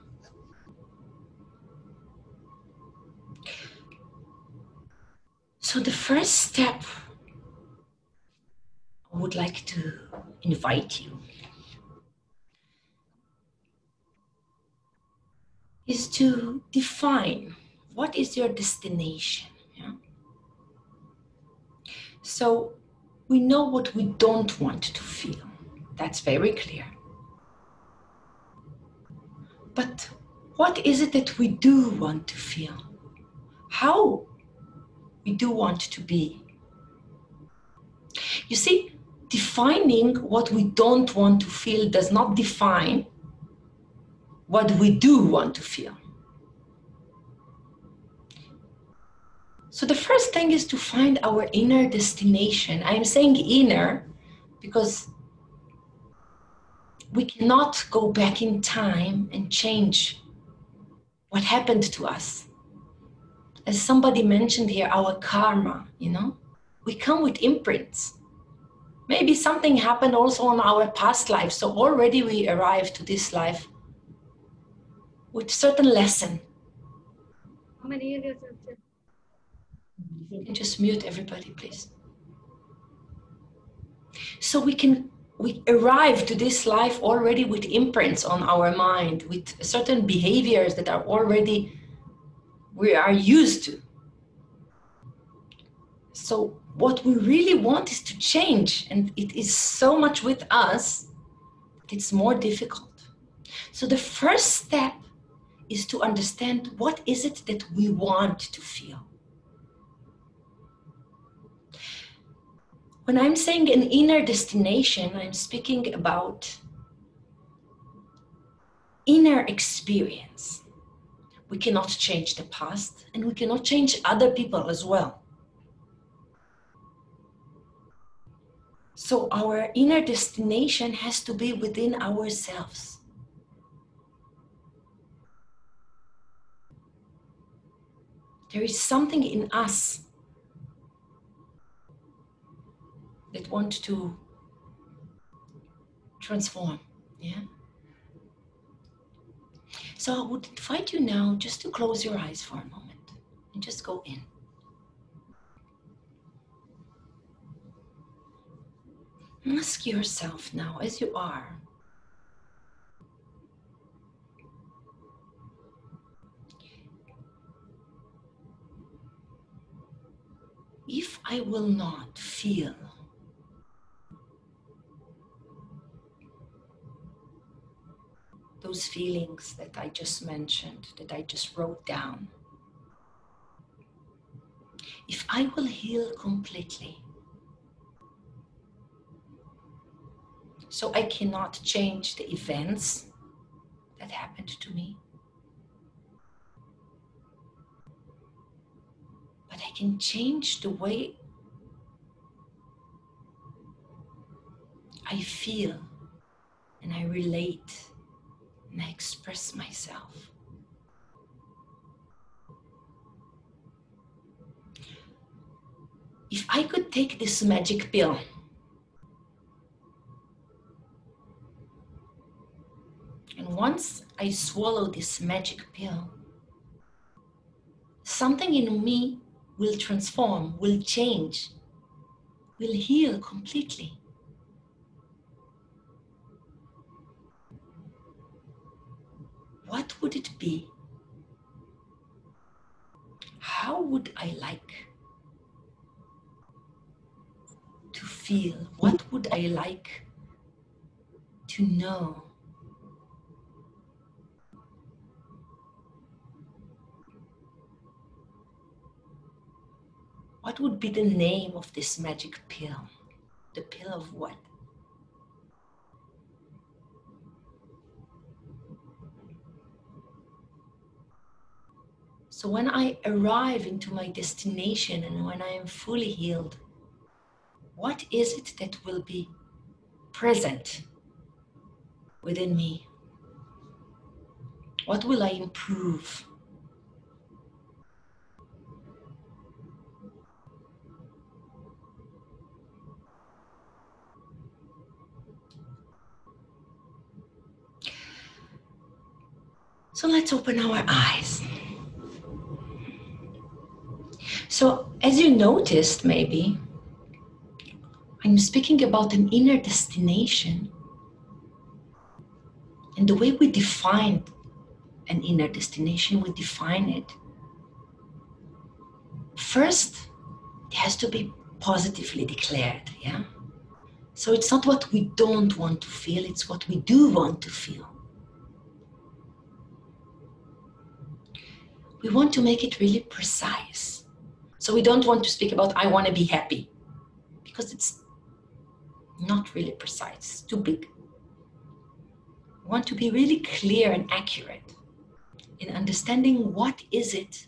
So the first step I would like to invite you is to define what is your destination. Yeah? So we know what we don't want to feel. That's very clear. But what is it that we do want to feel? How we do want to be? You see, defining what we don't want to feel does not define what we do want to feel. So the first thing is to find our inner destination. I'm saying inner because we cannot go back in time and change what happened to us. As somebody mentioned here, our karma, you know, we come with imprints. Maybe something happened also in our past life. So already we arrived to this life with certain lesson.
How many years have you?
You can just mute everybody, please. So we arrive to this life already with imprints on our mind, with certain behaviors that are already, we are used to. So what we really want is to change, and it is so much with us, it's more difficult. So the first step is to understand what is it that we want to feel. When I'm saying an inner destination, I'm speaking about inner experience. We cannot change the past, and we cannot change other people as well. So our inner destination has to be within ourselves. There is something in us that wants to transform, yeah? So I would invite you now just to close your eyes for a moment and just go in. Ask yourself now, as you are, if I will not feel those feelings that I just mentioned, that I just wrote down, if I will heal completely, so I cannot change the events that happened to me, but I can change the way I feel and I relate and I express myself. If I could take this magic pill and once I swallow this magic pill, something in me will transform, will change, will heal completely. What would it be? How would I like to feel? What would I like to know? What would be the name of this magic pill? The pill of what? So when I arrive into my destination and when I am fully healed, what is it that will be present within me? What will I improve? So let's open our eyes. So as you noticed, maybe, I'm speaking about an inner destination. And the way we define an inner destination, we define it. First, it has to be positively declared, yeah? So it's not what we don't want to feel, it's what we do want to feel. We want to make it really precise. So we don't want to speak about, I want to be happy, because it's not really precise, it's too big. We want to be really clear and accurate in understanding what is it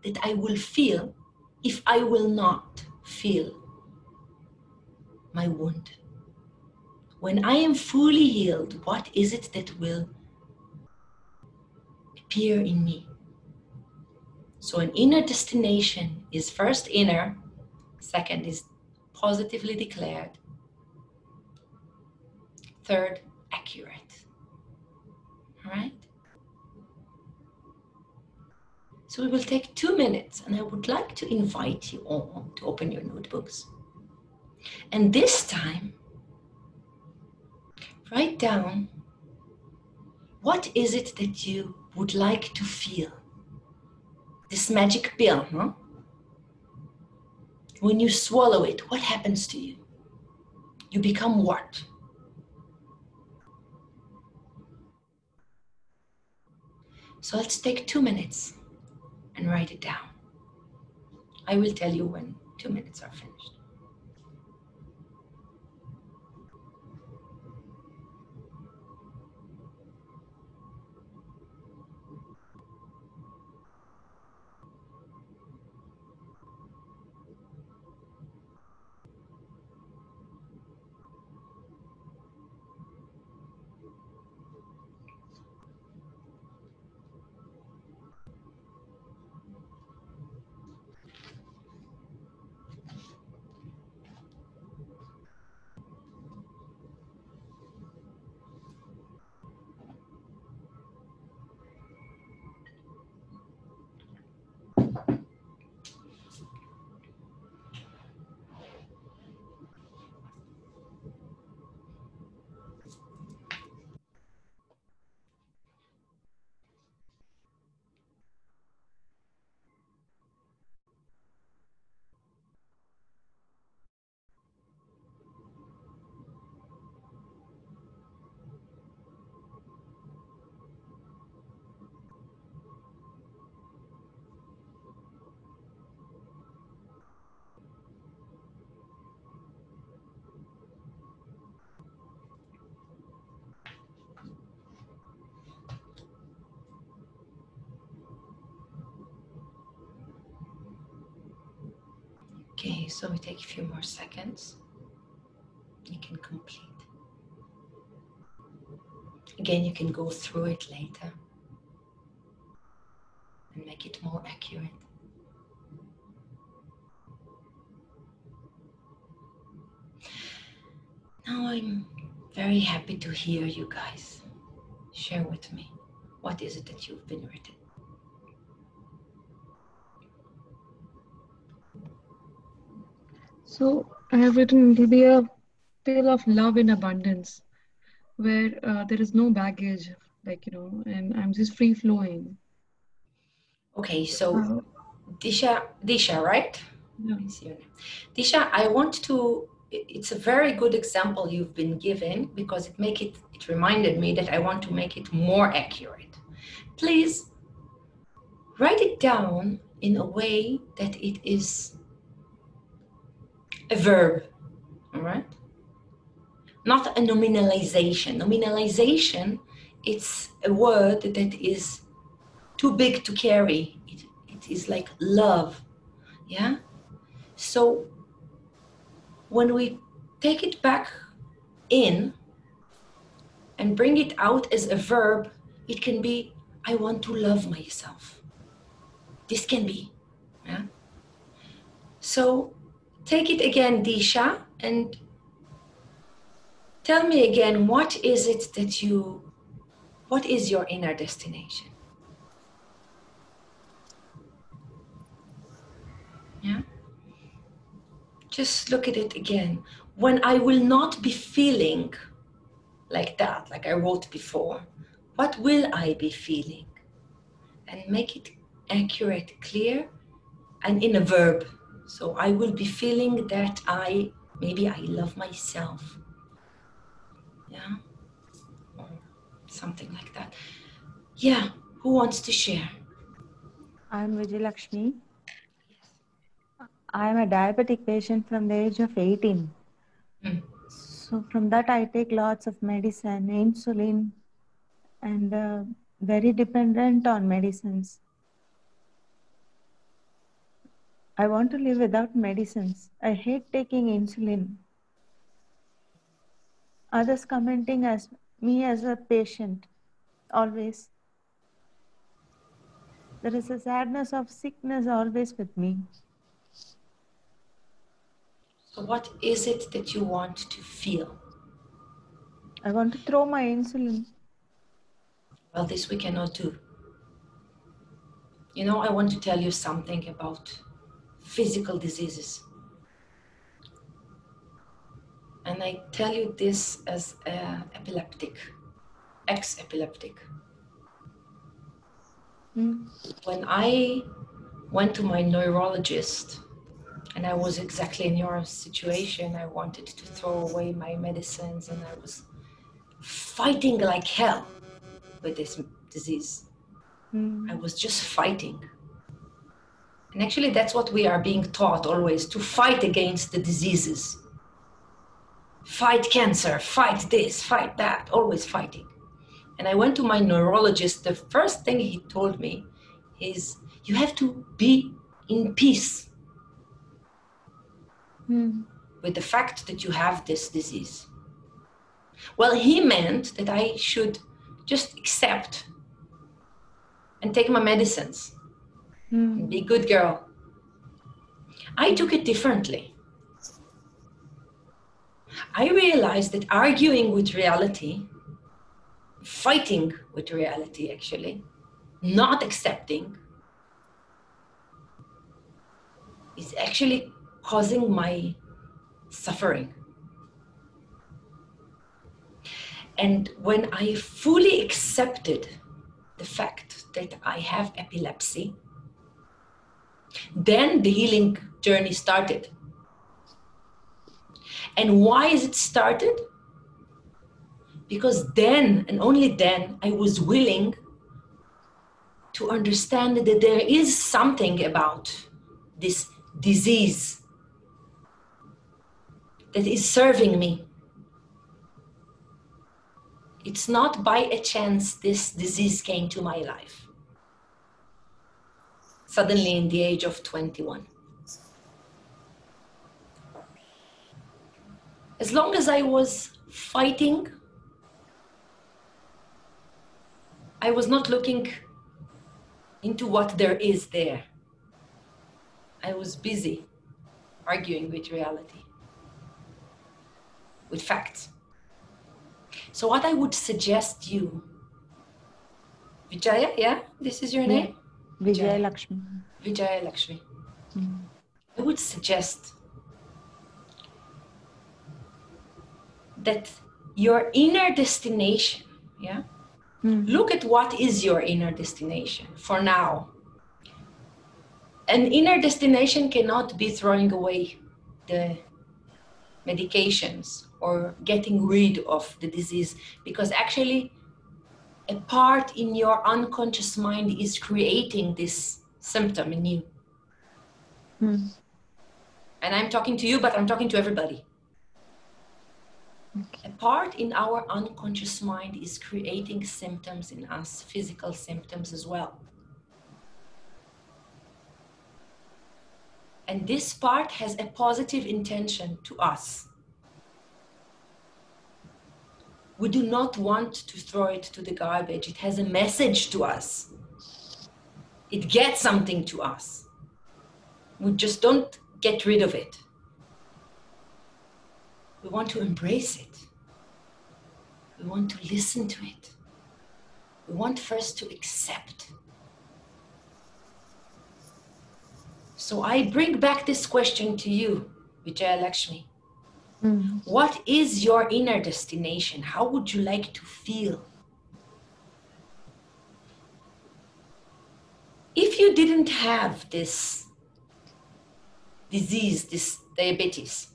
that I will feel if I will not feel my wound. When I am fully healed, what is it that will appear in me? So an inner destination is first inner, second is positively declared, third, accurate. All right? So we will take 2 minutes, and I would like to invite you all to open your notebooks. And this time, write down, what is it that you would like to feel? This magic pill, huh? When you swallow it, what happens to you? You become what? So let's take 2 minutes and write it down. I will tell you when 2 minutes are finished. Okay, so we take a few more seconds. You can complete. Again, you can go through it later and make it more accurate. Now I'm very happy to hear you guys share with me. What is it that you've been written?
So I have written it will be a tale of love in abundance, where there is no baggage, and I'm just free flowing.
Okay, so Disha, right?
Yeah.
Let me see your name. Disha, I want to, it's a very good example you've been given because it reminded me that I want to make it more accurate. Please write it down in a way that it is a verb, all right? Not a nominalization. Nominalization, it's a word that is too big to carry. It is like love, yeah? So when we take it back in, and bring it out as a verb, it can be, I want to love myself. This can be. Yeah? So take it again, Disha, and tell me again, what is it that what is your inner destination? Yeah? Just look at it again. When I will not be feeling like that, like I wrote before, what will I be feeling? And make it accurate, clear, and in a verb. So I will be feeling that maybe I love myself. Yeah? Or something like that. Yeah, who wants to share?
I'm Vijay Lakshmi. I am a diabetic patient from the age of 18. So from that I take lots of medicine, insulin, and very dependent on medicines. I want to live without medicines. I hate taking insulin. Others commenting as me as a patient, always. There is a sadness of sickness always with me.
So what is it that you want to feel?
I want to throw my insulin.
Well, this we cannot do. You know, I want to tell you something about physical diseases. And I tell you this as epileptic, ex-epileptic. When I went to my neurologist, and I was exactly in your situation, I wanted to throw away my medicines, and I was fighting like hell with this disease. I was just fighting. And actually that's what we are being taught always, to fight against the diseases. Fight cancer, fight this, fight that, always fighting. And I went to my neurologist. The first thing he told me is, you have to be in peace with the fact that you have this disease. Well, he meant that I should just accept and take my medicines and be a good girl. I took it differently. I realized that arguing with reality, fighting with reality actually, not accepting, is actually causing my suffering. And when I fully accepted the fact that I have epilepsy, then the healing journey started. And why is it started? Because then, and only then, I was willing to understand that there is something about this disease that is serving me. It's not by a chance this disease came to my life. Suddenly in the age of 21. As long as I was fighting, I was not looking into what there is there. I was busy arguing with reality, with facts. So what I would suggest you, Vijaya, yeah? This is your name?
Vijay Lakshmi.
Vijaya Lakshmi. I would suggest that your inner destination, yeah? Look at what is your inner destination for now. An inner destination cannot be throwing away the medications or getting rid of the disease, because actually a part in your unconscious mind is creating this symptom in you. And I'm talking to you, but I'm talking to everybody. A part in our unconscious mind is creating symptoms in us, physical symptoms as well. And this part has a positive intention to us. We do not want to throw it to the garbage. It has a message to us. It gets something to us. We just don't get rid of it. We want to embrace it. We want to listen to it. We want first to accept. So I bring back this question to you, Vijaya Lakshmi. What is your inner destination? How would you like to feel? If you didn't have this disease, this diabetes,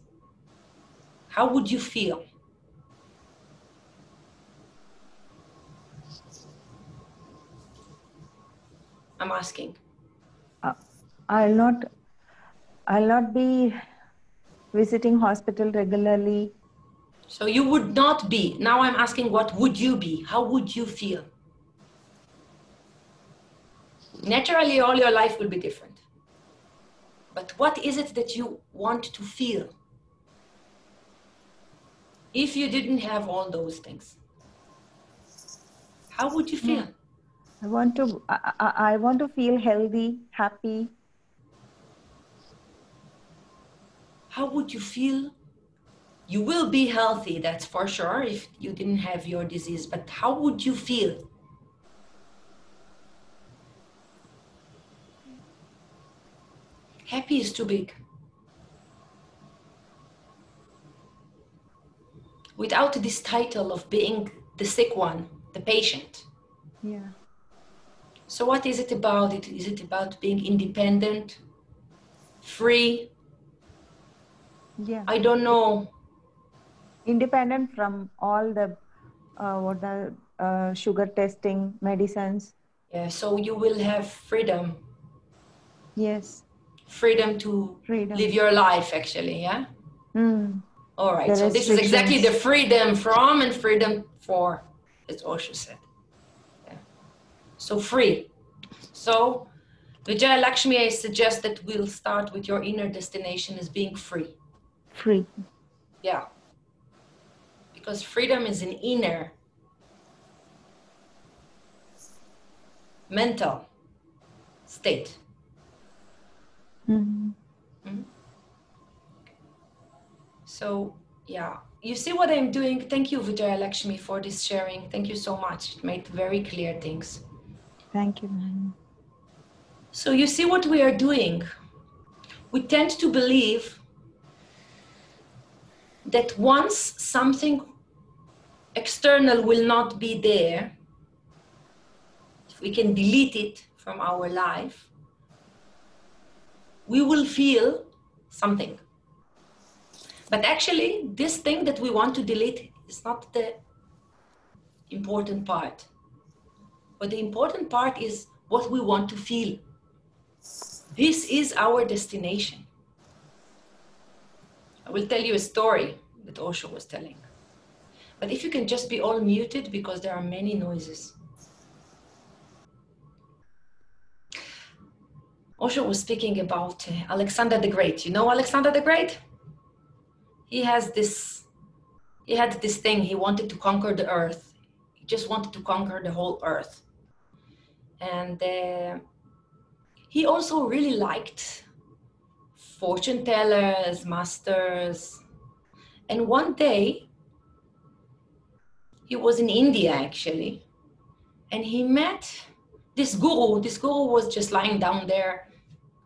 how would you feel? I'm asking.
I'll not be visiting hospital regularly.
So you would not be. Now I'm asking, what would you be? How would you feel? Naturally, all your life will be different. But what is it that you want to feel? If you didn't have all those things, how would you feel?
I want to feel healthy, happy.
How would you feel? You will be healthy, that's for sure, if you didn't have your disease, but how would you feel? Happy is too big. Without this title of being the sick one, the patient.
Yeah.
So what is it about? Is it about being independent, free?
Yeah.
I don't know.
Independent from all the sugar testing, medicines.
Yeah, so you will have freedom.
Yes.
Freedom to live your life, actually, yeah? All right, so this is exactly the freedom from and freedom for, as Osho said. Yeah. So free. So, Vijaya Lakshmi, I suggest that we'll start with your inner destination as being free.
Free.
Yeah. Because freedom is an inner, mental state. So, yeah, you see what I'm doing? Thank you, Vijaya Lakshmi, for this sharing. Thank you so much. It made very clear things.
Thank you, ma'am.
So you see what we are doing? We tend to believe that once something external will not be there, if we can delete it from our life, we will feel something. But actually, this thing that we want to delete is not the important part. But the important part is what we want to feel. This is our destination. I will tell you a story that Osho was telling. But if you can just be all muted because there are many noises. Osho was speaking about Alexander the Great. You know Alexander the Great? He had this thing, he wanted to conquer the earth. He just wanted to conquer the whole earth. And he also really liked fortune tellers, masters. And one day, he was in India actually, and he met this guru. This guru was just lying down there,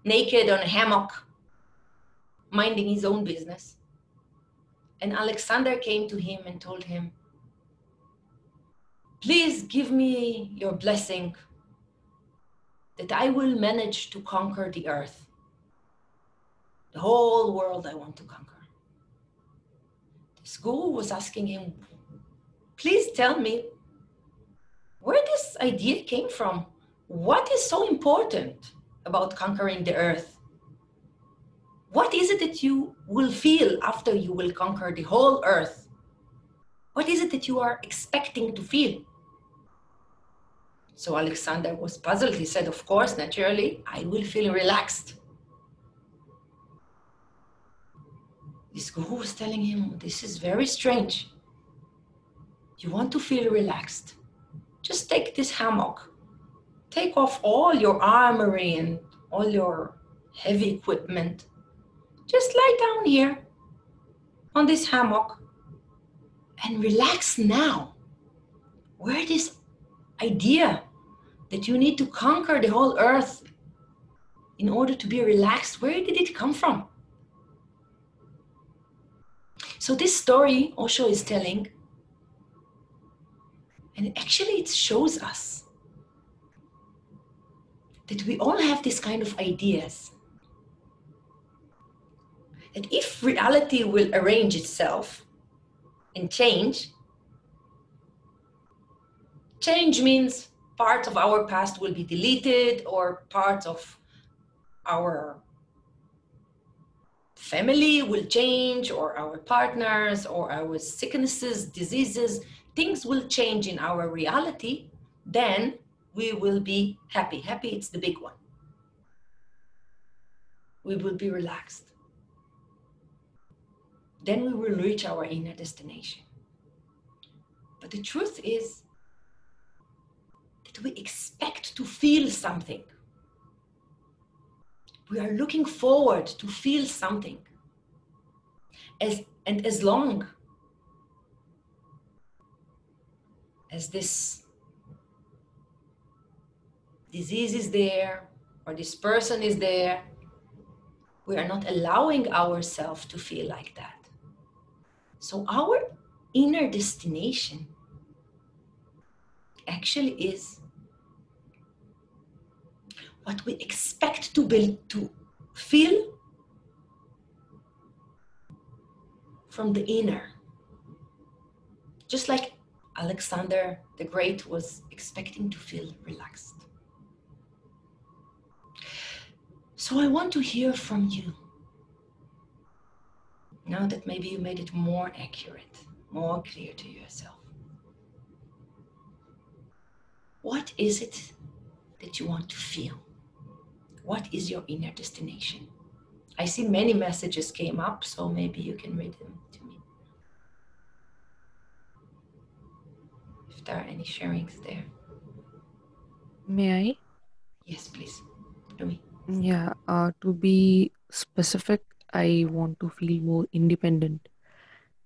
naked on a hammock, minding his own business. And Alexander came to him and told him, please give me your blessing that I will manage to conquer the earth. The whole world I want to conquer. This guru was asking him, please tell me where this idea came from. What is so important about conquering the earth? What is it that you will feel after you will conquer the whole earth? What is it that you are expecting to feel? So Alexander was puzzled. He said, of course, naturally, I will feel relaxed. This guru was telling him, this is very strange. You want to feel relaxed. Just take this hammock. Take off all your armory and all your heavy equipment. Just lie down here on this hammock and relax now. Where this idea that you need to conquer the whole earth in order to be relaxed, where did it come from? So this story Osho is telling, and actually it shows us that we all have this kind of ideas. That if reality will arrange itself and change means part of our past will be deleted, or part of our family will change, or our partners, or our sicknesses, diseases, things will change in our reality, then we will be happy. Happy, it's the big one. We will be relaxed. Then we will reach our inner destination. But the truth is that we expect to feel something. We are looking forward to feel something. As long as this disease is there, or this person is there, we are not allowing ourselves to feel like that. So our inner destination actually is what we expect to feel from the inner. Just like Alexander the Great was expecting to feel relaxed. So I want to hear from you. Now that maybe you made it more accurate, more clear to yourself. What is it that you want to feel? What is your inner destination? I see many messages came up, so maybe you can read them to me. If there are any sharings there.
May I?
Yes, please. Louis.
Yeah, to be specific, I want to feel more independent.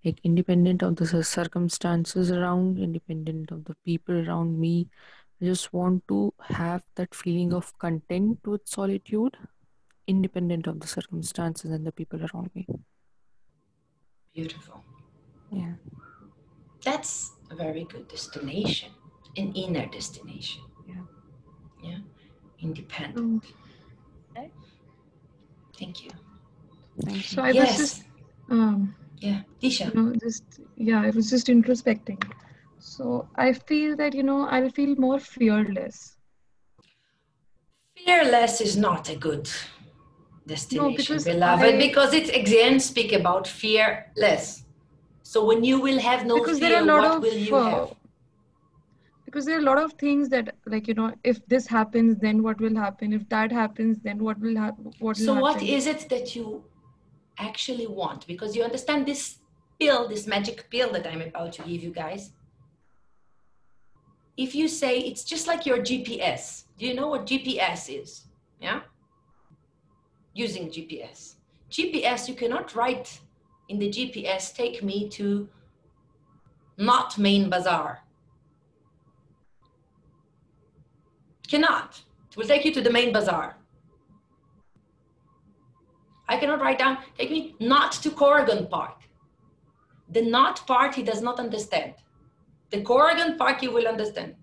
Like independent of the circumstances around, independent of the people around me. I just want to have that feeling of content with solitude, independent of the circumstances and the people around me.
Beautiful.
Yeah.
That's a very good destination, an inner destination.
Yeah.
Yeah. Independent. Thank you.
Thank you.
So I was just,
yeah, Disha.
I was just introspecting. So I feel that, I'll feel more fearless.
Fearless is not a good destination,
because
beloved, because it again speak about fearless. So when you will have no fear, what will you have?
Because there are a lot of things that, like, if this happens, then what will happen? If that happens, then what will happen?
So what is it that you actually want? Because you understand this pill, this magic pill that I'm about to give you guys. If you say it's just like your GPS, do you know what GPS is? Yeah? Using GPS. GPS, you cannot write in the GPS, take me to not main bazaar. Cannot. It will take you to the main bazaar. I cannot write down, take me not to Corrigan Park. The not part he does not understand. The Corrigan Park he will understand.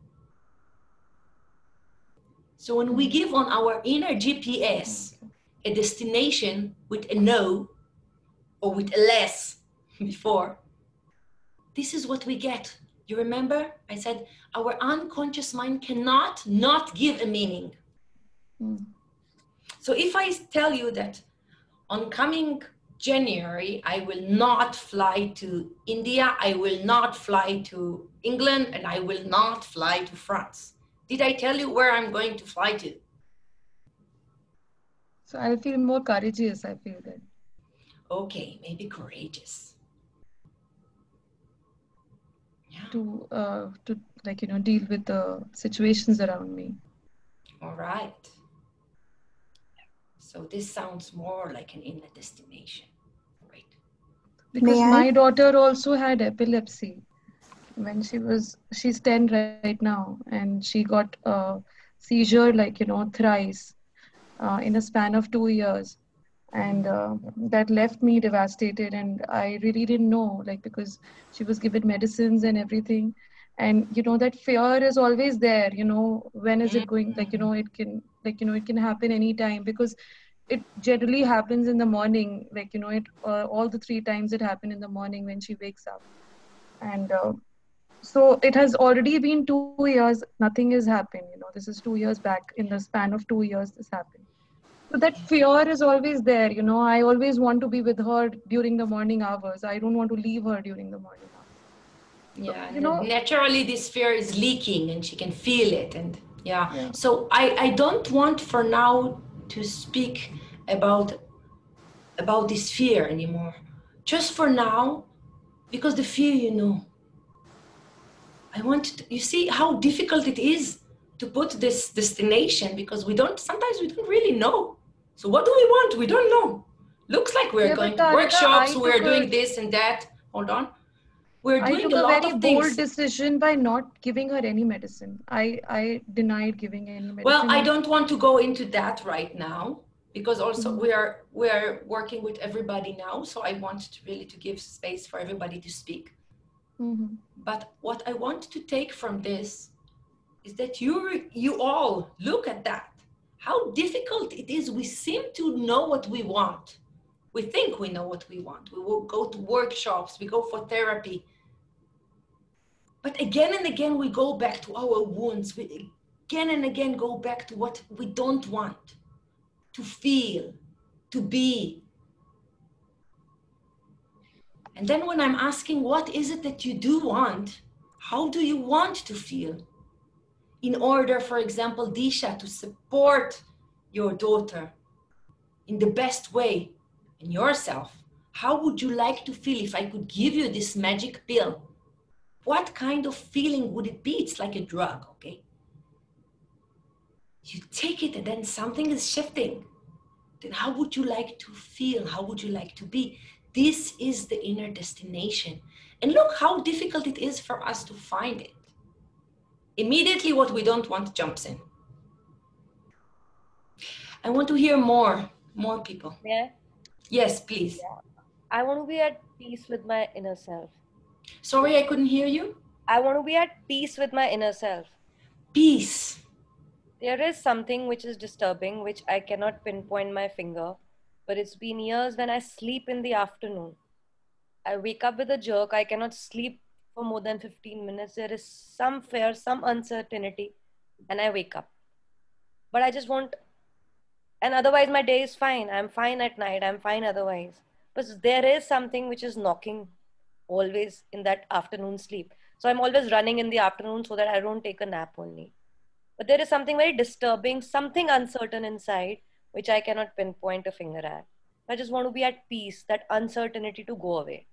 So when we give on our inner GPS a destination with a no or with a less before, this is what we get. You remember? I said our unconscious mind cannot not give a meaning. So if I tell you that on coming January, I will not fly to India, I will not fly to England, and I will not fly to France. Did I tell you where I'm going to fly to?
So I'll feel more courageous, I feel that.
Okay, maybe courageous. Yeah.
to like, you know, deal with the situations around me.
All right. So this sounds more like an inner destination. Great.
Because
May I?
my daughter also had epilepsy when she's 10 right now, and she got a seizure, like, you know, thrice in a span of 2 years. And that left me devastated, and I really didn't know, like, because she was given medicines and everything. And you know, that fear is always there, you know, when is it going, like, you know, it can, like, you know, it can happen anytime, because it generally happens in the morning, like, you know, it all the 3 times it happened in the morning when she wakes up. And so it has already been 2 years, nothing has happened, you know, this is 2 years back. In the span of 2 years this happened. So that fear is always there, you know. I always want to be with her during the morning hours. I don't want to leave her during the morning hours. So,
Yeah,
you
and
know,
naturally this fear is leaking and she can feel it. And yeah,
yeah.
so I don't want for now to speak about this fear anymore. Just for now, because the fear, you know, I want to, you see how difficult it is to put this destination, because sometimes we don't really know. So what do we want? We don't know. Looks like we're
Yeah,
going
but
to
Tarika,
workshops, we're doing this and that. Hold on. We're
I
doing
took
a
a
lot
very
of
bold
things.
decision by not giving her any medicine. I denied giving any
Well,
medicine.
I
And
don't want to go into that right now, because also
Mhm.
we are working with everybody now. So I want to really to give space for everybody to speak.
Mhm.
But what I want to take from this is that you all look at that. How difficult it is. We seem to know what we want. We think we know what we want. We will go to workshops, we go for therapy. But again and again, we go back to our wounds. We again and again go back to what we don't want to feel, to be. And then when I'm asking, what is it that you do want? How do you want to feel? In order, for example, Disha, to support your daughter in the best way and yourself, how would you like to feel if I could give you this magic pill? What kind of feeling would it be? It's like a drug, okay? You take it and then something is shifting. Then how would you like to feel? How would you like to be? This is the inner destination. And look how difficult it is for us to find it. Immediately what we don't want jumps in. I want to hear more people.
Yeah.
Yes, please.
Yeah. I want to be at peace with my inner self.
Sorry, I couldn't hear you.
I want to be at peace with my inner self.
Peace.
There is something which is disturbing, which I cannot pinpoint my finger, but it's been years when I sleep in the afternoon. I wake up with a jerk. I cannot sleep for more than 15 minutes. There is some fear, some uncertainty, and I wake up. But I just want, and otherwise my day is fine. I'm fine at night. I'm fine otherwise. But there is something which is knocking always in that afternoon sleep. So I'm always running in the afternoon so that I don't take a nap only. But there is something very disturbing, something uncertain inside, which I cannot pinpoint a finger at. I just want to be at peace, that uncertainty to go away.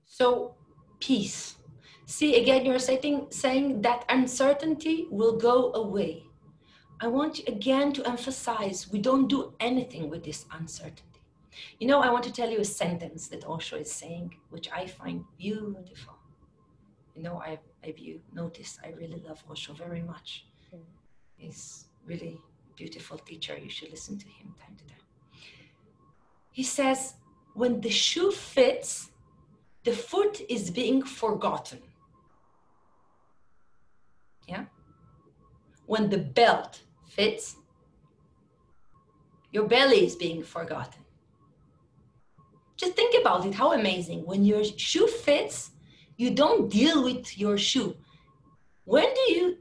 So, peace. See, again, you're saying that uncertainty will go away. I want you again to emphasize we don't do anything with this uncertainty. You know, I want to tell you a sentence that Osho is saying, which I find beautiful. You know, noticed I really love Osho very much. He's really a beautiful teacher. You should listen to him time to time. He says, when the shoe fits, the foot is being forgotten. Yeah? When the belt fits, your belly is being forgotten. Just think about it, how amazing. When your shoe fits, you don't deal with your shoe. When do you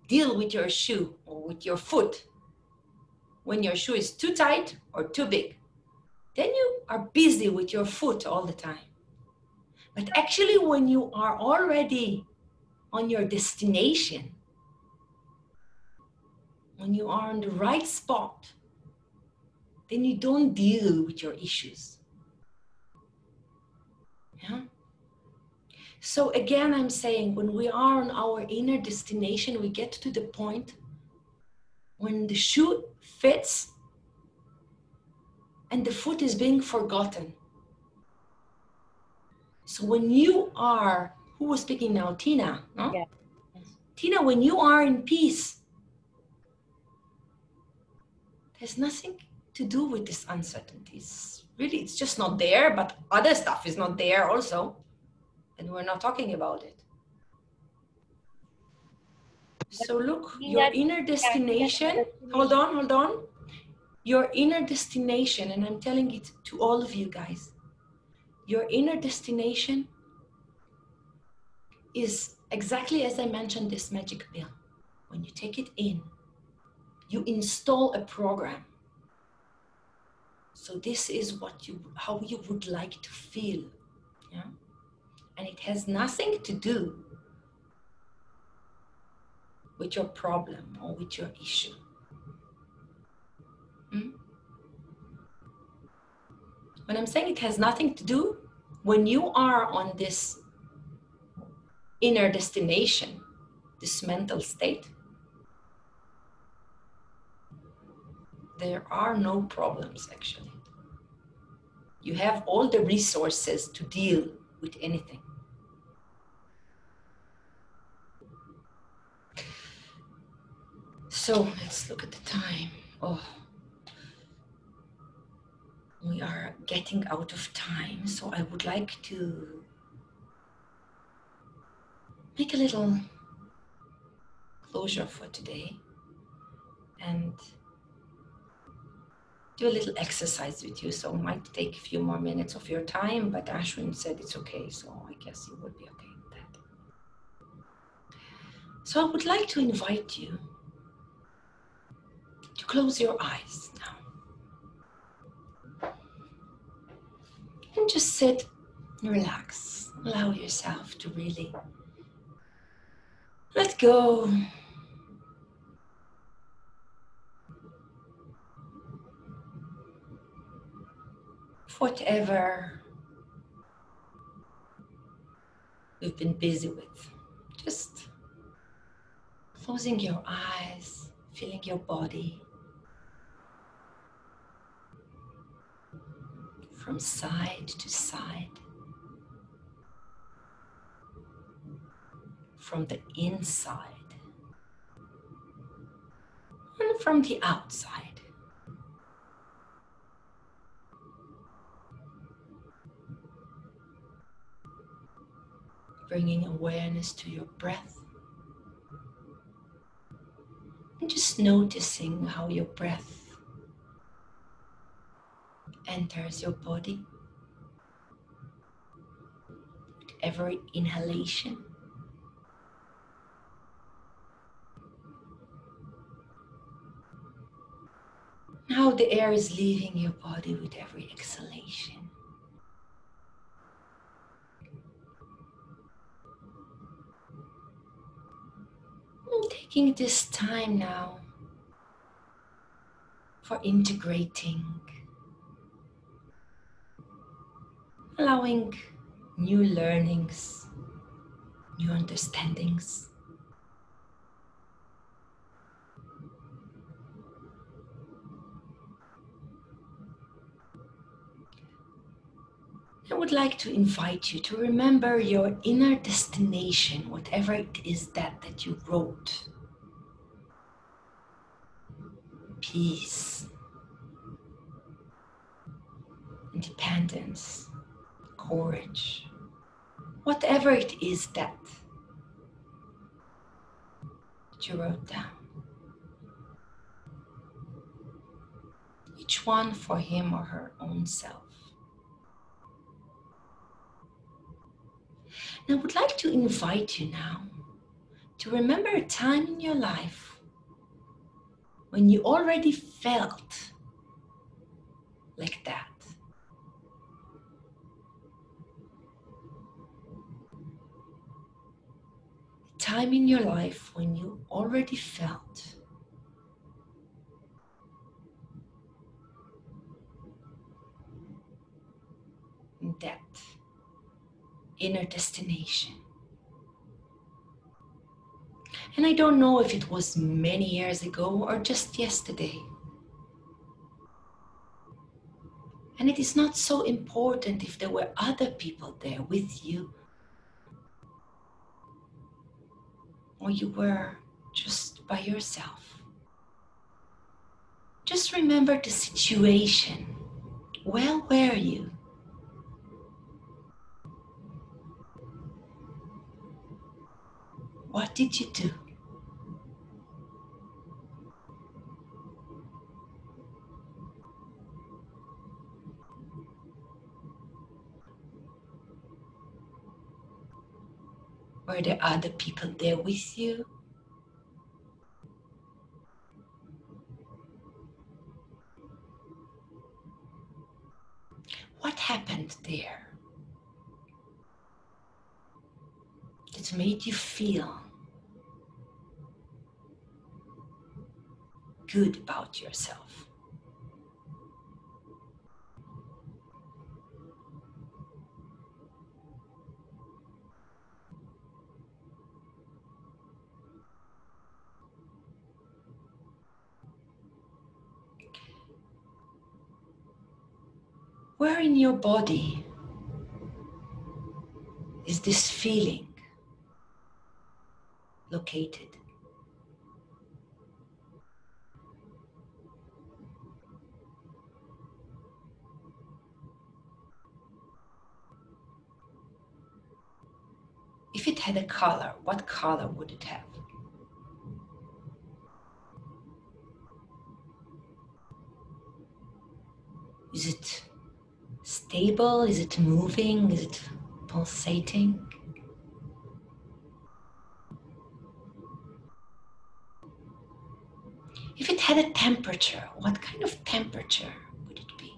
deal with your shoe or with your foot? When your shoe is too tight or too big. Then you are busy with your foot all the time. But actually, when you are already on your destination, when you are on the right spot, then you don't deal with your issues. Yeah? So again, I'm saying when we are on our inner destination, we get to the point when the shoe fits and the foot is being forgotten. So when you are, who was speaking now? Tina, no?
Yeah. Yes.
Tina, when you are in peace, there's nothing to do with this uncertainties. Really, it's just not there, but other stuff is not there also. And we're not talking about it. So look, your inner destination, hold on. Your inner destination, and I'm telling it to all of you guys, your inner destination is exactly as I mentioned this magic pill. When you take it in, you install a program. So this is how you would like to feel, yeah? And it has nothing to do with your problem or with your issue. When I'm saying it has nothing to do, when you are on this inner destination, this mental state, there are no problems actually. You have all the resources to deal with anything. So let's look at the time. Oh, we are getting out of time. So I would like to make a little closure for today and do a little exercise with you. So it might take a few more minutes of your time, but Ashwin said it's okay. So I guess you would be okay with that. So I would like to invite you to close your eyes now. And just sit and relax. Allow yourself to really let go. Of whatever you've been busy with. Just closing your eyes, feeling your body from side to side, from the inside and from the outside. Bringing awareness to your breath and just noticing how your breath enters your body with every inhalation and how the air is leaving your body with every exhalation. And taking this time now for integrating, allowing new learnings, new understandings. I would like to invite you to remember your inner destination, whatever it is that you wrote. Peace, independence, courage, whatever it is that you wrote down. Each one for him or her own self. And I would like to invite you now to remember a time in your life when you already felt like that. A time in your life when you already felt that inner destination. And I don't know if it was many years ago or just yesterday. And it is not so important if there were other people there with you, or you were just by yourself. Just remember the situation. Where were you? What did you do? Were there other people there with you? What happened there that made you feel good about yourself? Where in your body is this feeling located? If it had a color, what color would it have? Is it stable? Is it moving? Is it pulsating? If it had a temperature, what kind of temperature would it be?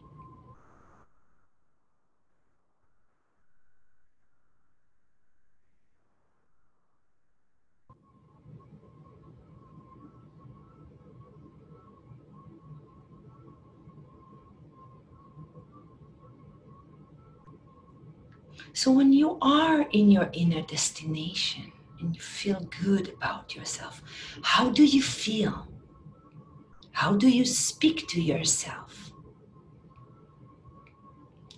So when you are in your inner destination and you feel good about yourself, how do you feel? How do you speak to yourself?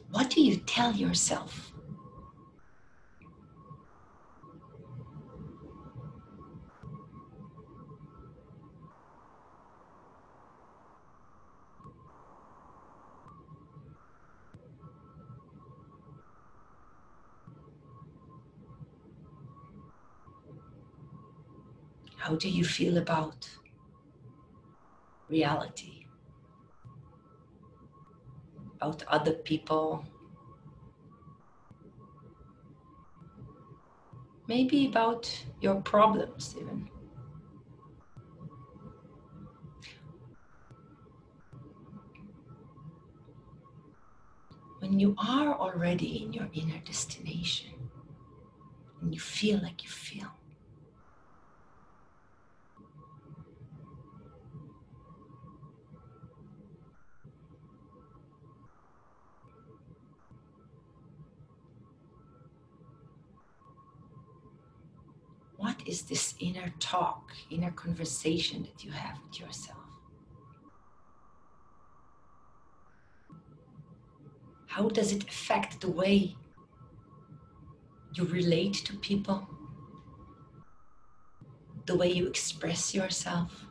What do you tell yourself? How do you feel about reality? About other people? Maybe about your problems even. When you are already in your inner destination and you feel like you feel, what is this inner talk, inner conversation that you have with yourself? How does it affect the way you relate to people? The way you express yourself?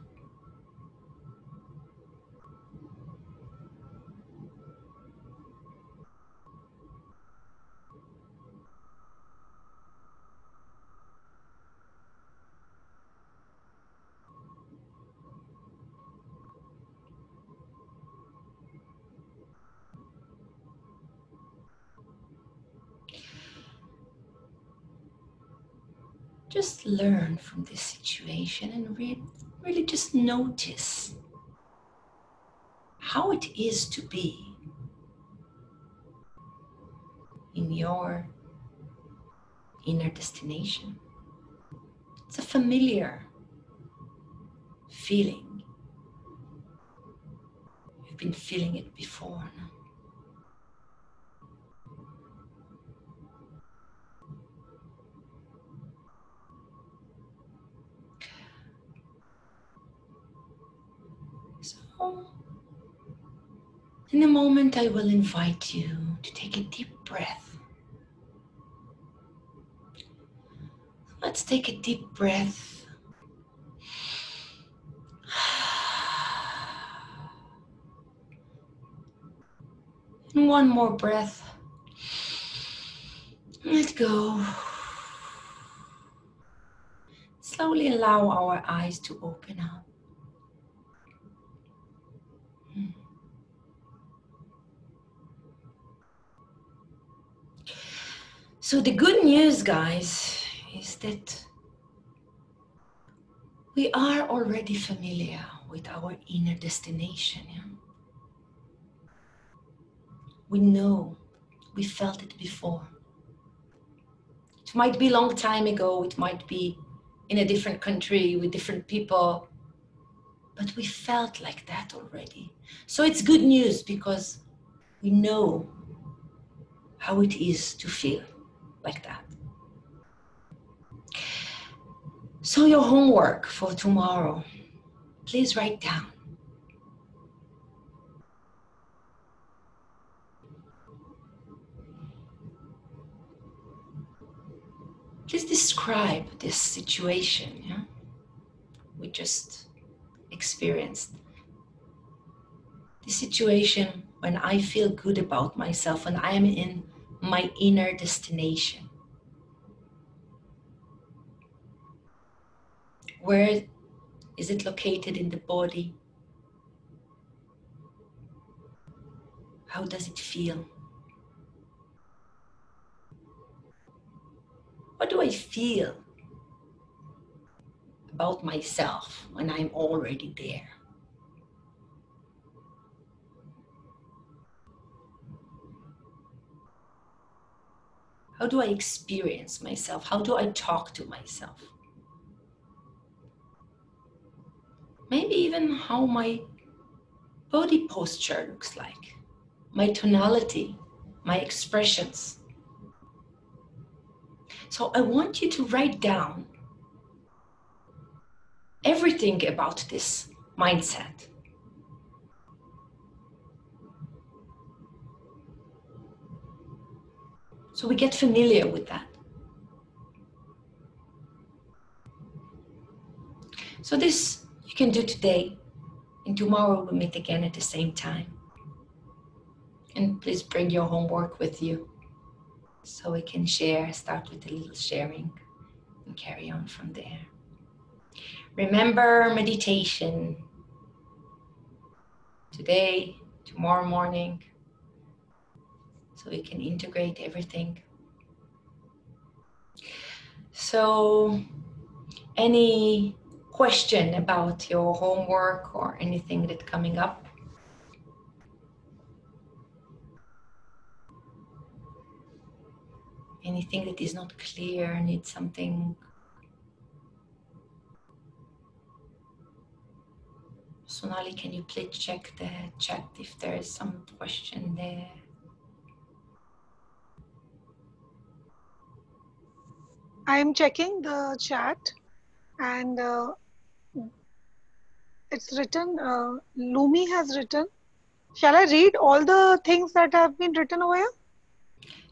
Just learn from this situation and really just notice how it is to be in your inner destination. It's a familiar feeling. You've been feeling it before. in a moment, I will invite you to take a deep breath. Let's take a deep breath. And one more breath. Let go. Slowly allow our eyes to open up. So the good news, guys, is that we are already familiar with our inner destination. Yeah? We know, we felt it before. It might be a long time ago, it might be in a different country with different people, but we felt like that already. So it's good news because we know how it is to feel like that. So your homework for tomorrow, please write down. Please describe this situation, yeah, we just experienced. The situation when I feel good about myself, when I am in my inner destination. Where is it located in the body? How does it feel? What do I feel about myself when I'm already there? How do I experience myself? How do I talk to myself? Maybe even how my body posture looks like, my tonality, my expressions. So I want you to write down everything about this mindset. So we get familiar with that. So this you can do today, and tomorrow we'll meet again at the same time. And please bring your homework with you so we can share, start with a little sharing and carry on from there. Remember meditation today, tomorrow morning, so we can integrate everything. So any question about your homework or anything that's coming up? Anything that is not clear, needs something? Sonali, can you please check the chat if there is some question there?
I'm checking the chat, and it's written, Lumi has written. Shall I read all the things that have been written over here?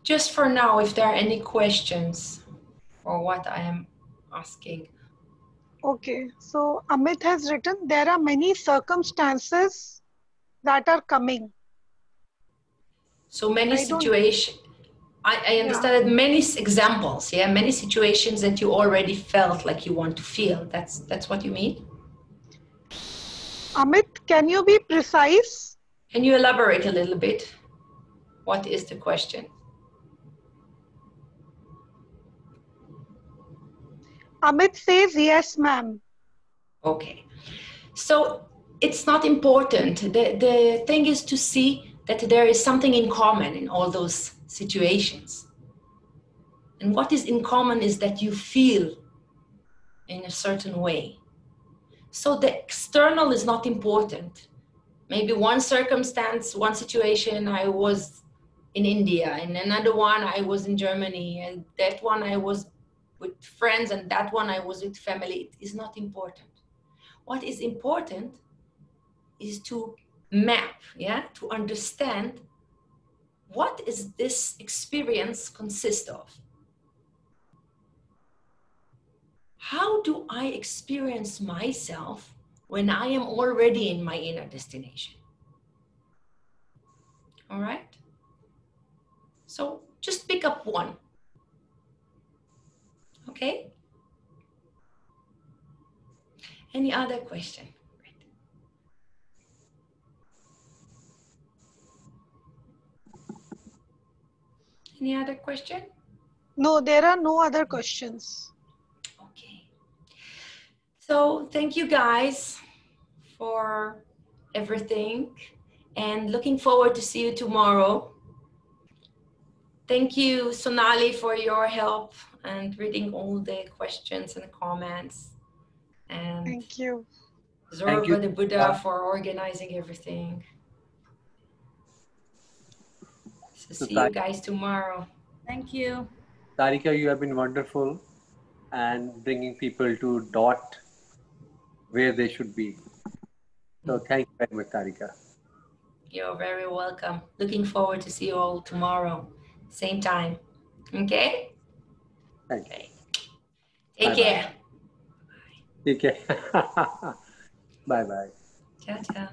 Just for now, if there are any questions for what I am asking.
Okay, so Amit has written, there are many circumstances that are coming.
So many situations, I understand that many examples, yeah, many situations that you already felt like you want to feel. That's what you mean?
Amit, can you be precise?
Can you elaborate a little bit? What is the question?
Amit says, yes, ma'am.
Okay. So it's not important. The thing is to see that there is something in common in all those situations. And what is in common is that you feel in a certain way. So the external is not important. Maybe one circumstance, one situation, I was in India, and another one I was in Germany, and that one I was with friends, and that one I was with family. It is not important. What is important is to map, yeah, to understand what is this experience consist of. How do I experience myself when I am already in my inner destination? All right? So just pick up one. Okay? Any other question? Any other question?
No, there are no other questions.
Okay. So thank you guys for everything and looking forward to see you tomorrow. Thank you, Sonali, for your help and reading all the questions and comments. And
thank you.
Zorba the Buddha for organizing everything. So see you guys tomorrow.
Thank you.
Tarika, you have been wonderful and bringing people to dot where they should be. So thank you very much, Tarika.
You're very welcome. Looking forward to see you all tomorrow, same time. Okay?
Thank you.
Okay. Take care.
Take care. Bye-bye.
Ciao, ciao.